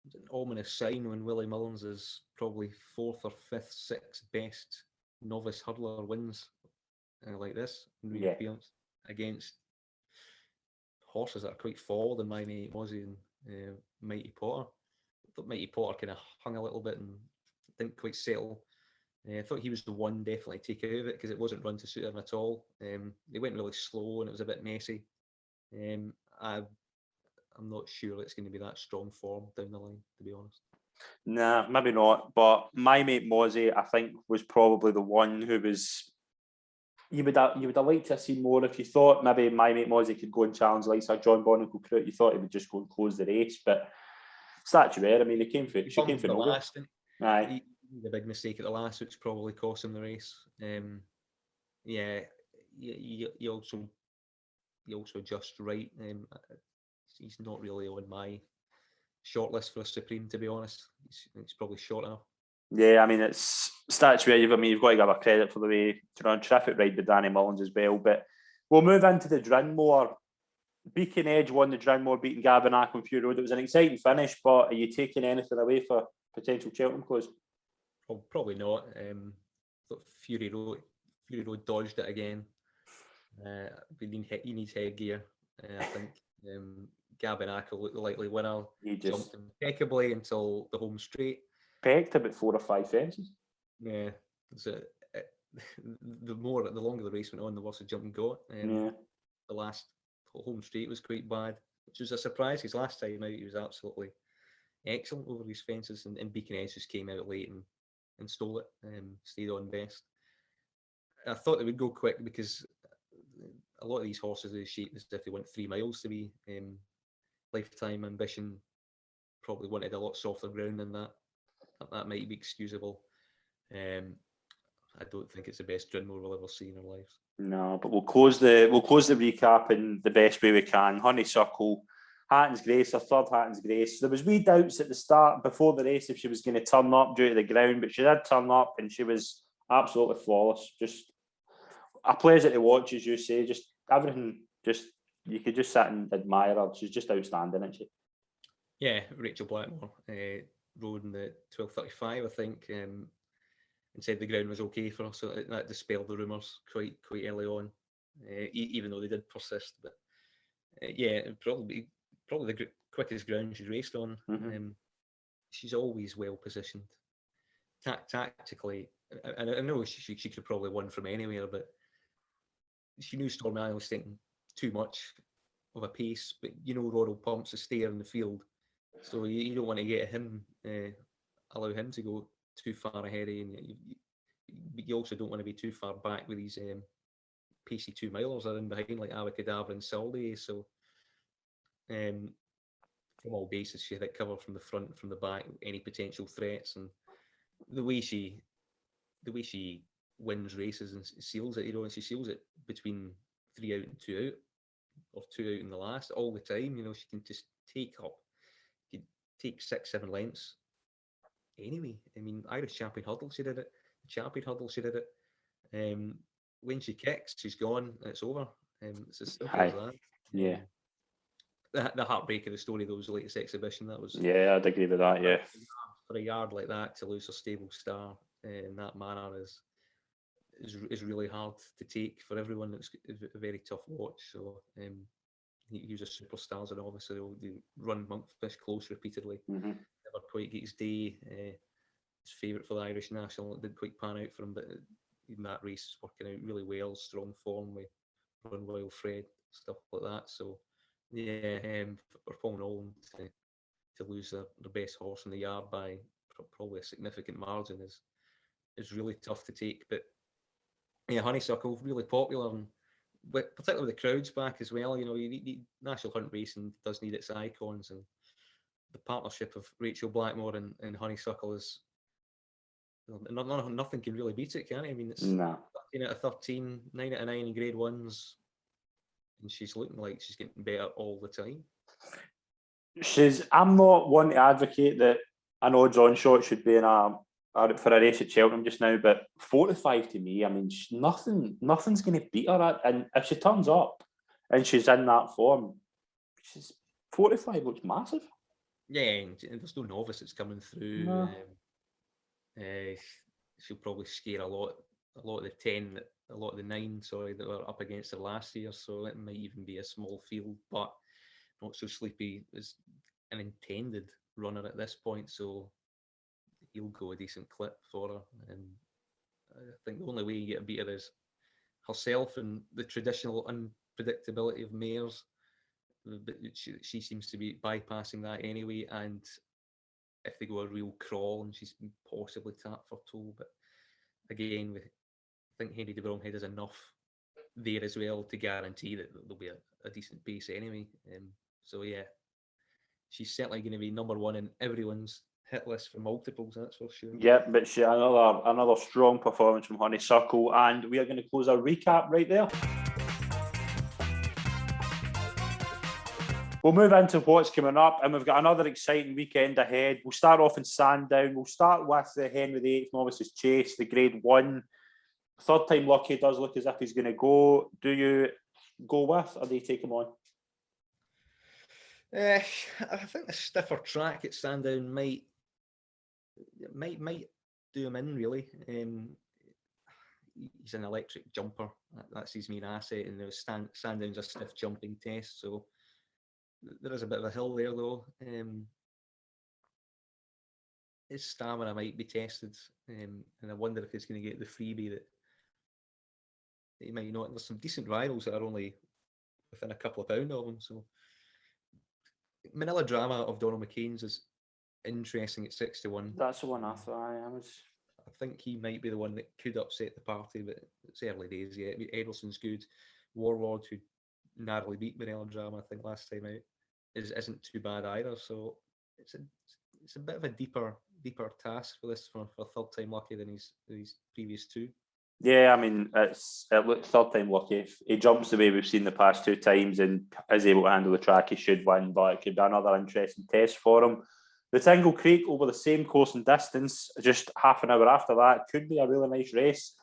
It's an ominous sign when Willie Mullins is probably 4th or 5th, 6th best novice hurdler wins like this in appearance against horses that are quite forward in My Mate Mozzie and Mighty Potter. I thought Mighty Potter kind of hung a little bit and didn't quite settle. I thought he was the one definitely to take out of it because it wasn't run to suit him at all. They went really slow and it was a bit messy. I'm not sure it's going to be that strong form down the line, to be honest. Nah, maybe not. But My Mate Mozzie, I think, was probably the one who was. You would have liked to have seen more if you thought maybe My Mate Mozzie could go and challenge like Sir Jonbon and go. You thought he would just go and close the race, but Statuaire, I mean, she came for the nowhere. last. Aye. He made a big mistake at the last, which probably cost him the race. He also adjust right. He's not really on my shortlist for a Supreme, to be honest. He's probably short enough. Yeah, I mean, it's Statuaire. You've got to give her credit for the way to run terrific ride with Danny Mullins as well. But we'll move into the Drinmore. Beacon Edge won the Drinmore, beating Gabanack on Fury Road. It was an exciting finish, but are you taking anything away for potential Cheltenham close? Well, probably not. Thought Fury Road dodged it again. He needs headgear. I think Gabanack will look the likely winner. He just jumped impeccably until the home straight. Pegged about 4 or 5 fences. Yeah, the longer the race went on, the worse the jumping got. The last home straight was quite bad, which was a surprise because last time out he was absolutely excellent over these fences, and Beacon Edge just came out late and stole it. Stayed on best. I thought they would go quick because a lot of these horses are shaped as if they went 3 miles to be lifetime ambition probably wanted a lot softer ground than that. That might be excusable. I don't think it's the best Drinmore we'll ever see in our lives. No, but we'll close the recap in the best way we can. Honeysuckle, Hatton's Grace, her third Hatton's Grace. There was wee doubts at the start before the race if she was going to turn up due to the ground, but she did turn up and she was absolutely flawless. Just a pleasure to watch, as you say. Just everything, just you could just sit and admire her. She's just outstanding, isn't she? Yeah, Rachel Blackmore rode in the 12:35, I think, and said the ground was okay for her, so that dispelled the rumours quite early on, even though they did persist. But yeah, probably the quickest ground she's raced on. She's always well positioned. Tactically, and I know she could have probably won from anywhere, but she knew Stormy Island was taking too much of a pace. But Roddle pumps a steer in the field, so you don't want to get him, allow him to go too far ahead of you. But you also don't want to be too far back with these pacey 2-milers are in behind, like Awa Kadavra and Saldi. So from all bases, she had it covered from the front, from the back, any potential threats, and the way she wins races and seals it, and she seals it between 3 out and 2 out, or 2 out in the last all the time. She can just take 6-7 lengths anyway. I mean, Irish Champion Hurdle, she did it. Champion Hurdle, she did it. When she kicks, she's gone. It's over. It's as simple as that. Yeah. The heartbreak of the story, though, was the latest exhibition. That was. Yeah, I'd agree with that. Yeah. For a yard like that, to lose a stable star in that manner is really hard to take for everyone. It's a very tough watch. So he was a superstar, and obviously they run Monkfish close repeatedly. Never quite get his day. His favourite for the Irish national. It didn't quite pan out for him, but even that race is working out really well. Strong form with Run Wild Fred, stuff like that. So yeah, for Paul Nolan to lose the best horse in the yard by probably a significant margin is really tough to take. But yeah, Honeysuckle really popular, and particularly with the crowds back as well. You need National Hunt Racing does need its icons, and the partnership of Rachel Blackmore and Honeysuckle is nothing can really beat it, can it? I mean, it's 13 out of 13, 9 out of 9 in Grade 1s, and she's looking like she's getting better all the time. I'm not one to advocate that an odds-on shot should be for a race at Cheltenham just now, but 4-5 to me, I mean, nothing's going to beat her. And if she turns up and she's in that form, 4-5 looks massive. Yeah, and there's no novice that's coming through. No. She'll probably scare a lot of the 10, a lot of the 9, sorry, that were up against her last year. So it might even be a small field, but not so sleepy as an intended runner at this point. So he'll go a decent clip for her. And I think the only way you get a beat her is herself and the traditional unpredictability of mares. But she seems to be bypassing that anyway. And if they go a real crawl, and she's possibly tapped for toe. But again, I think Henry de Bromhead is enough there as well to guarantee that there'll be a decent pace anyway. So yeah, she's certainly going to be number one in everyone's hit list for multiples, that's for sure. Yeah, but another strong performance from Honeysuckle, and we are going to close our recap right there. We'll move into what's coming up, and we've got another exciting weekend ahead. We'll start off in Sandown. We'll start with the Henry VIII Novices Chase, the Grade 1. Third time lucky, does look as if he's going to go. Do you go with, or do you take him on? I think the stiffer track at Sandown might do him in, really. He's an electric jumper. That's his main asset, and Sandown's a stiff jumping test, so there is a bit of a hill there, though. His stamina might be tested, and I wonder if he's going to get the freebie that he might not. There's some decent rivals that are only within a couple of pound of him. So Manila Drama of Donald McCain's is interesting at 6-1. That's the one I thought. I think he might be the one that could upset the party, but it's early days yet. Edelson's good. Warlord, who narrowly beat Manila Drama, I think, last time out. isn't too bad either. So it's a bit of a deeper task for this for third time lucky than his previous two. Yeah, I mean, it looks third time lucky. If he jumps the way we've seen the past two times and is able to handle the track, he should win, but it could be another interesting test for him. The Tingle Creek over the same course and distance, just half an hour after that, could be a really nice race.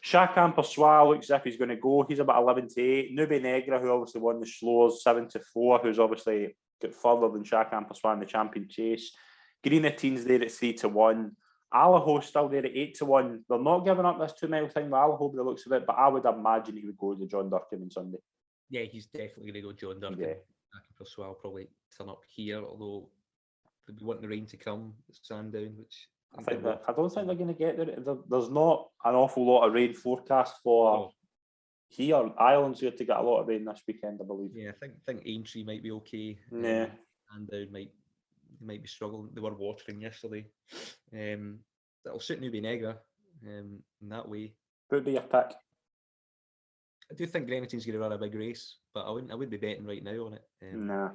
Chacun Persois looks as if he's going to go. He's about 11 to 8. Nube Negra, who obviously won the Slowers 7 to 4, who's obviously got further than Chacun Persois in the Champion Chase. Greenatine's there at 3 to 1. Allaho still there at 8 to 1. They're not giving up this 2 mile thing with Allaho by the looks of it, but I would imagine he would go to John Durkin on Sunday. Yeah, he's definitely going to go John Durkin. Yeah. Chacun Persois will probably turn up here, although they'll be wanting the rain to come at Sandown, which I don't think they're going to get there. There's not an awful lot of rain forecast for here. Ireland's going to get a lot of rain this weekend, I believe. Yeah, I think Aintree might be okay. Yeah. Sandown might be struggling. They were watering yesterday. That'll suit Nube Negra in that way. What would be your pick? I do think Grenadine's going to run a big race, but I wouldn't be betting right now on it. Nah.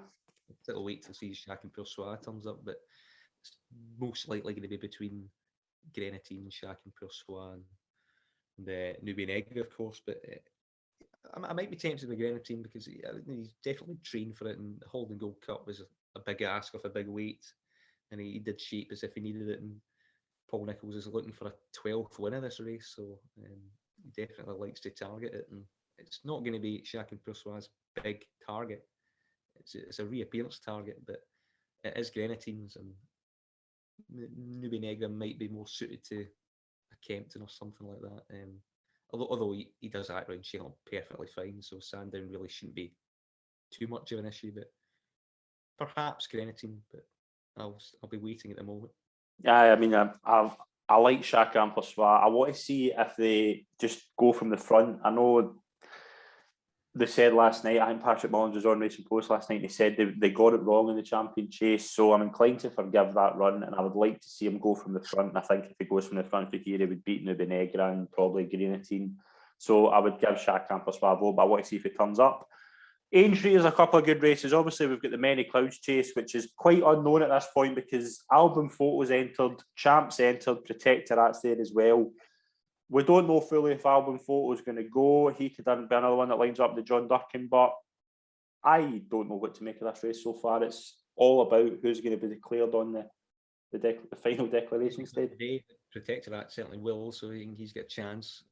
I'll wait to see Chacun Persois turns up, but it's most likely going to be between Grenadine, Chacun Persois, and Nube Negra, of course. But I might be tempted with Grenadine because he's definitely trained for it, and the Holden Gold Cup was a big ask off a big weight, and he did shape as if he needed it. And Paul Nicholls is looking for a 12th win of this race, so he definitely likes to target it. And it's not going to be Chacun Persois' big target. It's a reappearance target, but it is Grenadine's, and Nube Negra might be more suited to a Kempton or something like that. Although he does act around Cheltenham perfectly fine, so Sandown really shouldn't be too much of an issue. But perhaps Grenadine, but I'll be waiting at the moment. Yeah, I mean, I like Chacun Persois. I want to see if they just go from the front. I know they said last night, I think Patrick Mullins was on Racing Post last night, and he said they got it wrong in the Champion Chase, so I'm inclined to forgive that run, and I would like to see him go from the front. And I think if he goes from the front for here, he would beat Nube Negra and probably Grenadine. So I would give Chacun Persois a vote, but I want to see if he turns up. Aintree is a couple of good races. Obviously, we've got the Many Clouds Chase, which is quite unknown at this point because Album Photos entered, Champs entered, Protectorate's there as well. We don't know fully if Album Photo is going to go. He could be another one that lines up to John Durkin, but I don't know what to make of this race so far. It's all about who's going to be declared on the final declaration stage. Protectorate certainly will, so he's got a chance.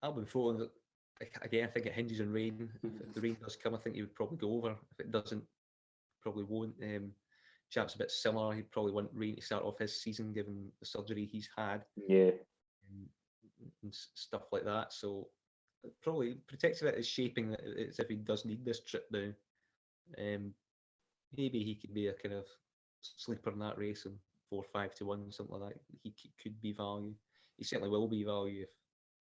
Album Photo, again, I think it hinges on rain. If the rain does come, I think he would probably go over. If it doesn't, probably won't. Champ's a bit similar. He'd probably want rain to start off his season, given the surgery he's had. Yeah. And stuff like that. So probably Protectorate is shaping as if he does need this trip now. Maybe he could be a kind of sleeper in that race and 4-5 to 1, something like that. He could be value. He certainly will be value if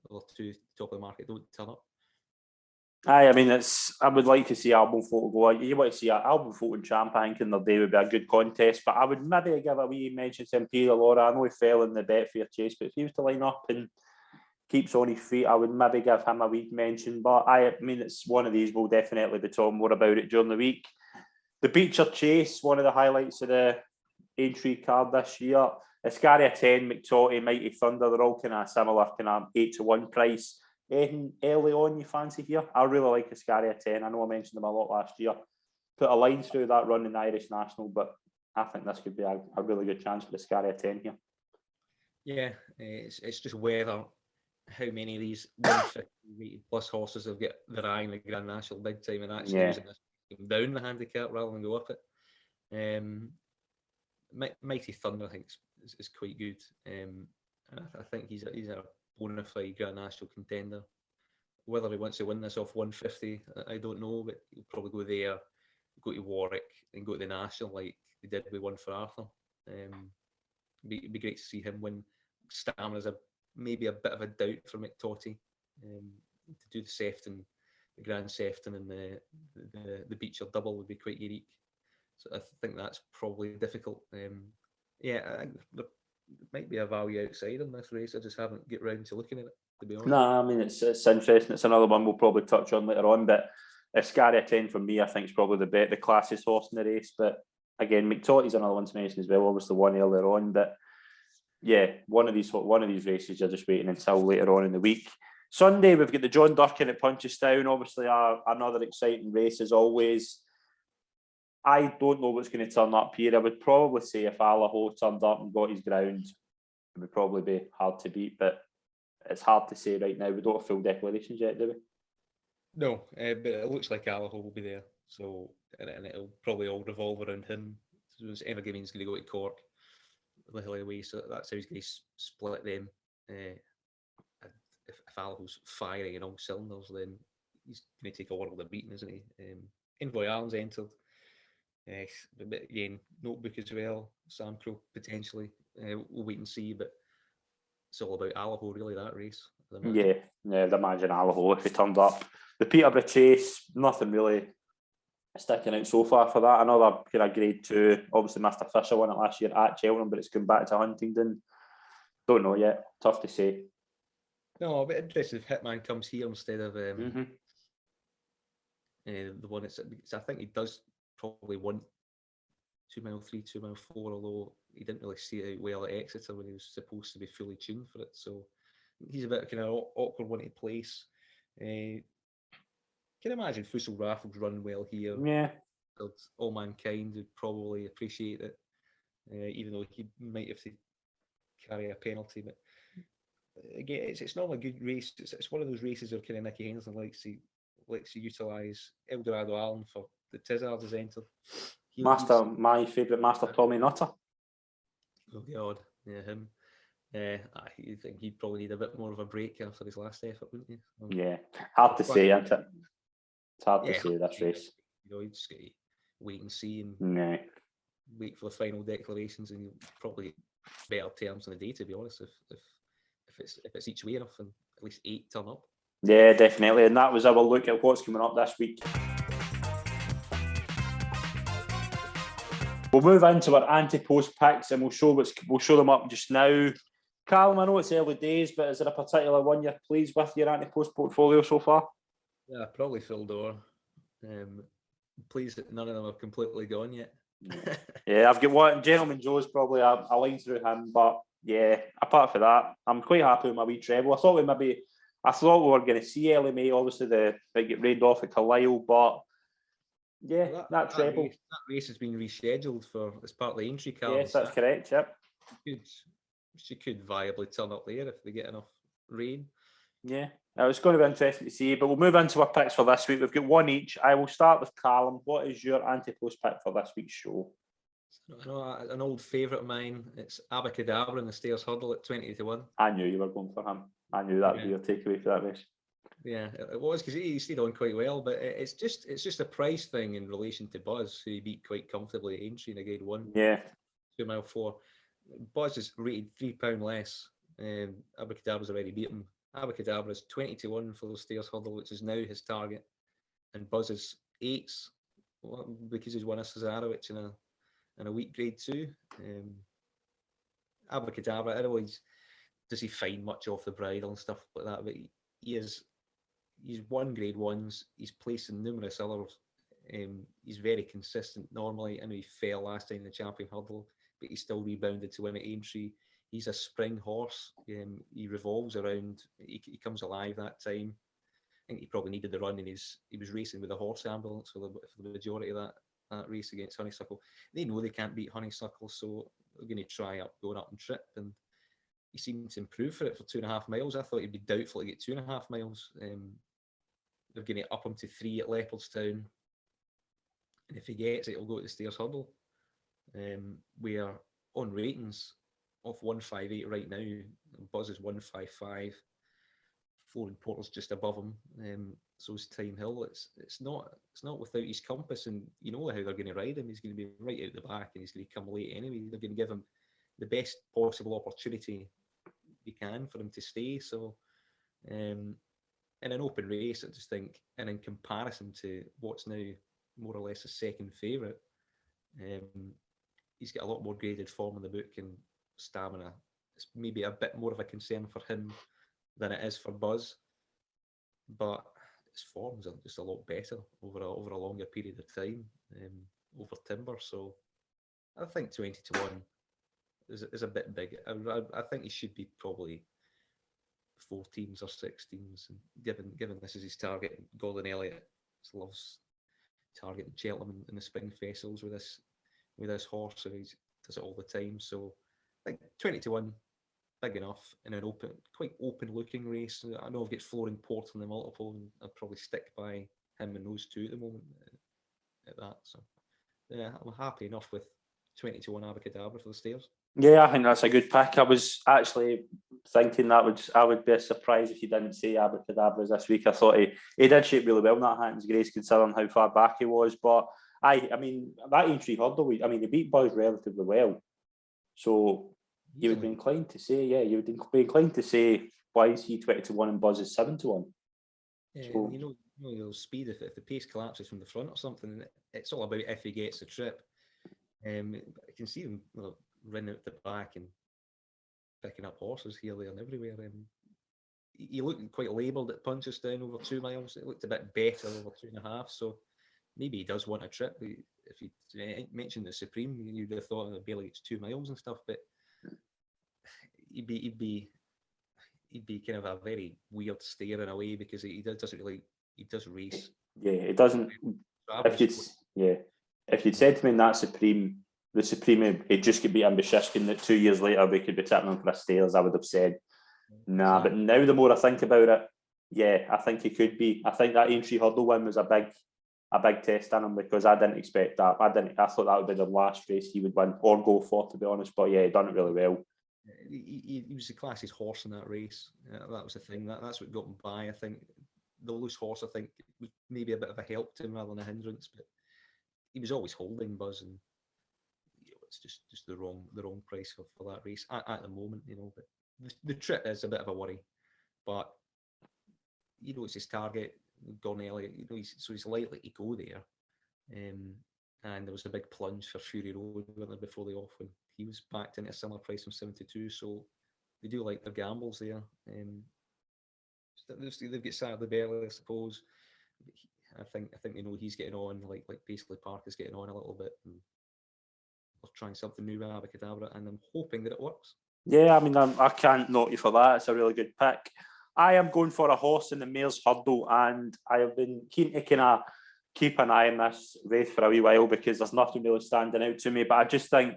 the other two top of the market don't turn up. I mean, I would like to see Album Photo go. You want to see Album Photo and Champ, I think, in their day would be a good contest. But I would maybe give a wee mention to Imperial Laura. I know he fell in the Betfair Chase, but if he was to line up and keeps on his feet, I would maybe give him a wee mention. But I mean, it's one of these. We'll definitely be talking more about it during the week. The Beecher Chase, one of the highlights of the Aintree card this year. Iscaria 10, McTotty, Mighty Thunder, they're all kind of similar, kind of 8 to 1 price. Anything early on you fancy here? I really like Iscaria 10. I know I mentioned them a lot last year. Put a line through that run in the Irish National, but I think this could be a really good chance for Iscaria 10 here. Yeah, it's just whether how many of these 150 rated plus horses have got their eye in the Grand National big time and actually using this down the handicap rather than go up it. Mighty Thunder, I think, is quite good. And I think he's a bona fide Grand National contender. Whether he wants to win this off 150, I don't know, but he'll probably go there, go to Warwick, and go to the National like he did with One for Arthur. It'd be great to see him win. Stamina's maybe a bit of a doubt for McTotty to do the Sefton, the Grand Sefton, and the Beecher double would be quite unique. So I think that's probably difficult. I think there might be a value outside in this race. I just haven't get round to looking at it, to be honest. No, I mean, it's interesting. It's another one we'll probably touch on later on, but Iscaria 10 for me, I think, is probably the classiest horse in the race. But again, McTotty's another one to mention as well. Obviously, one earlier on, but yeah, one of these races you're just waiting until later on in the week. Sunday, we've got the John Durkin at Punchestown. Obviously, another exciting race as always. I don't know what's going to turn up here. I would probably say if Allaho turned up and got his ground, it would probably be hard to beat, but it's hard to say right now. We don't have full declarations yet, do we? No, but it looks like Allaho will be there. So, and it'll probably all revolve around him. So Evergreen's going to go to Cork, the hill away. So that's how he's going to split them. If Allaho's firing in all cylinders, then he's going to take a world of beating, isn't he? Envoy Allen's entered. But again, notebook as well. Sam Crow potentially. We'll wait and see, but it's all about Allaho, really, that race. Yeah, I'd imagine Allaho if he turned up. The Peterborough Chase, nothing really sticking out so far for that. Another kind of grade 2. Obviously, Mr. Fisher won it last year at Cheltenham, but it's come back to Huntingdon. Don't know yet. Tough to say. No, I'll be interested if Hitman comes here instead of the one that's. I think he does probably want 2 mile 3, 2 mile 4, although he didn't really see it out well at Exeter when he was supposed to be fully tuned for it. So he's a bit kind of awkward one to place. Can imagine Fussell Raffles run well here. Yeah. All Mankind would probably appreciate it, even though he might have to carry a penalty. But again, it's not a good race. It's one of those races where kind of Nicky Henderson likes to utilise Eldorado Allen for the Tizzards has entered. My favourite master, Tommy Nutter. Oh God, yeah, him. I think he'd probably need a bit more of a break after his last effort, wouldn't you? Yeah, hard to say, isn't it? It's hard to say this race. You just got to wait and see and wait for the final declarations, and you'll probably better terms on the day, to be honest. If it's each way enough, and at least 8 turn up. Yeah, definitely. And that was our look at what's coming up this week. We'll move into our Ante Post picks and we'll show them up just now. Calum, I know it's early days, but is there a particular one you're pleased with your Ante Post portfolio so far? Yeah, probably Phil Door. Pleased that none of them have completely gone yet. Yeah, I've got one. Gentleman Joe's probably a line through him, but yeah, apart from that, I'm quite happy with my wee treble. I thought we were going to see Ellie May. Obviously, they get rained off at Carlisle, but yeah, well, that treble. That race has been rescheduled as part of the entry card. Yes, that's correct. Yep. She could viably turn up there if they get enough rain. Yeah, it's going to be interesting to see. But we'll move into our picks for this week. We've got one each. I will start with Calum. What is your Ante-Post pick for this week's show? I know an old favourite of mine. It's Abacadabra in the Stairs Hurdle at 20-1. I knew you were going for him. I knew that would be your takeaway for that race. Yeah, it was because he stayed on quite well, but it's just a price thing in relation to Buzz, who he beat quite comfortably at Aintree in a grade 1. Yeah. 2 mile 4. Buzz is rated £3 less. Abacadabra's already beat him. Abacadabra's 20-1 for the Stairs Hurdle, which is now his target, and Buzz is 8s because he's won a Cesarewitch in a weak grade 2. Abacadabra, I don't know, does he find much off the bridle and stuff like that, but he's won grade 1s. He's placed in numerous others. He's very consistent normally. I know he fell last time in the Champion Hurdle, but he still rebounded to win at Aintree. He's a spring horse. He revolves around. He comes alive that time. I think he probably needed the run, and he was racing with a horse ambulance for the majority of that race against Honeysuckle. They know they can't beat Honeysuckle, so they're going to try going up and trip. And he seemed to improve for it for 2.5 miles. I thought he'd be doubtful to get 2.5 miles. They're going to up him to 3 at Leopardstown. And if he gets it, he'll go to the Stairs Hurdle. We are on ratings of 158 right now. Buzz is 155. Florin Porter's just above him. So is Tyne Hill. It's not without his compass, and you know how they're going to ride him. He's going to be right out the back, and he's going to come late anyway. They're going to give him the best possible opportunity they can for him to stay. So, in an open race, I just think, and in comparison to what's now more or less a second favourite, he's got a lot more graded form in the book and stamina. It's maybe a bit more of a concern for him than it is for Buzz. But his forms are just a lot better over a longer period of time, over Timber. So I think 20-1 is a bit big. I think he should be probably 14s or 16s. And given this is his target, Gordon Elliott loves targeting Cheltenham in the spring festivals with this horse, so he does it all the time. So I think 20-1, big enough in an quite open looking race. I know I've got Flooring Port in the multiple, and I'd probably stick by him and those two at the moment at that. So yeah, I'm happy enough with 20-1 Abacadabra for the Stairs. Yeah, I think that's a good pick. I was actually thinking I would be surprised if you didn't say Abacadabra this week. I thought he did shape really well in that Hampton's Grace, considering how far back he was. But I mean, that Aintree Hurdle, he beat Buzz relatively well. So you would be inclined to say, why is he 20-1 and Buzz is 7-1? Yeah, so, you know, speed, if the pace collapses from the front or something, it's all about if he gets the trip. I can see him running out the back and picking up horses here, there and everywhere. He looked quite labelled at Punchestown over 2 miles. It looked a bit better over 2.5. So maybe he does want a trip. If you mentioned the Supreme, you'd have thought that barely gets 2 miles and stuff, but he'd be kind of a very weird stare in a way, because he does race. Yeah, it doesn't. If you'd said to me in that the Supreme, it just could be Ambitious, that 2 years later we could be tipping him for a Stairs, I would have said, nah. But now the more I think about it, yeah, I think he could be. I think that Aintree Hurdle win was a big test on him, because I didn't expect that. I thought that would be the last race he would win or go for, to be honest. But yeah, he done it really well. He was the classiest horse in that race. That was the thing. That's what got him by. I think the loose horse, I think, was maybe a bit of a help to him rather than a hindrance. But he was always holding Buzz, and it's just the wrong price for that race at the moment. But the trip is a bit of a worry. But it's his target, Gordon Elliott. He's likely to go there. And there was a big plunge for Fury Road before the off when he was backed into a similar price from 72. So they do like their gambles there. They've got Saturday Berley, I suppose. I think they know he's getting on, like Paisley Park is getting on a little bit, and we're trying something new with Abacadabra, and I'm hoping that it works. Yeah, I can't knock you for that. It's a really good pick. I am going for a horse in the Mares Hurdle, and I have been keen to kind of keep an eye on this race for a wee while, because there's nothing really standing out to me. But I just think,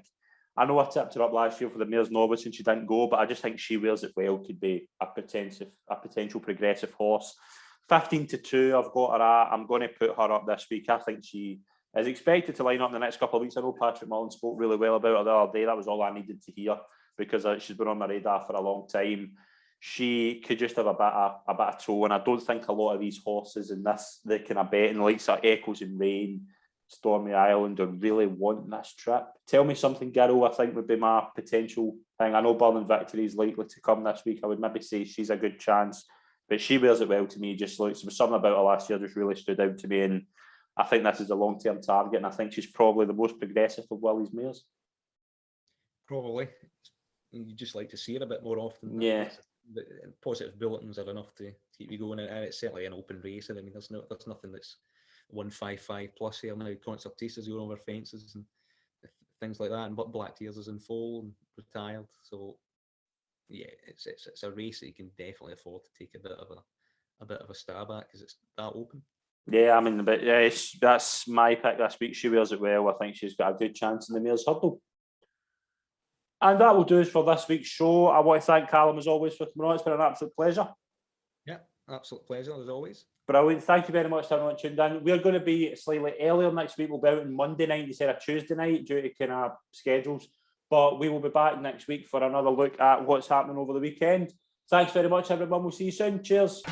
I know I tipped her up last year for the Mares Novice and she didn't go, but I just think She Wears It Well could be a potential progressive horse. 15-2, I've got her at. I'm going to put her up this week. I think she is expected to line up in the next couple of weeks. I know Patrick Mullen spoke really well about her the other day. That was all I needed to hear, because she's been on my radar for a long time. She could just have a bit of toe, and I don't think a lot of these horses in this, the kind of betting, like Echoes and Rain, Stormy Island, are really wanting this trip. Tell Me Something Girl, I think, would be my potential thing. I know Burning Victory is likely to come this week. I would maybe say she's a good chance, but She Wears It Well to me just looks, there was something about her last year just really stood out to me, and I think this is a long-term target, and I think she's probably the most progressive of Willie's mares. Probably. You just like to see it a bit more often. Yeah. The positive bulletins are enough to keep you going, and it's certainly an open race. And there's nothing that's 155 plus here now. Concertistas going over fences and things like that, and Black Tears is in full and retired. So yeah, it's a race that you can definitely afford to take a bit of a stab at, because it's that open. Yeah, that's my pick this week. She Wears It Well. I think she's got a good chance in the Mares Hurdle. And that will do us for this week's show. I want to thank Calum as always for coming on. It's been an absolute pleasure. Yeah, absolute pleasure as always. Brilliant. Thank you very much to everyone tuned in. We're going to be slightly earlier next week. We'll be out on Monday night instead of Tuesday night due to kind of schedules. But we will be back next week for another look at what's happening over the weekend. Thanks very much, everyone. We'll see you soon. Cheers.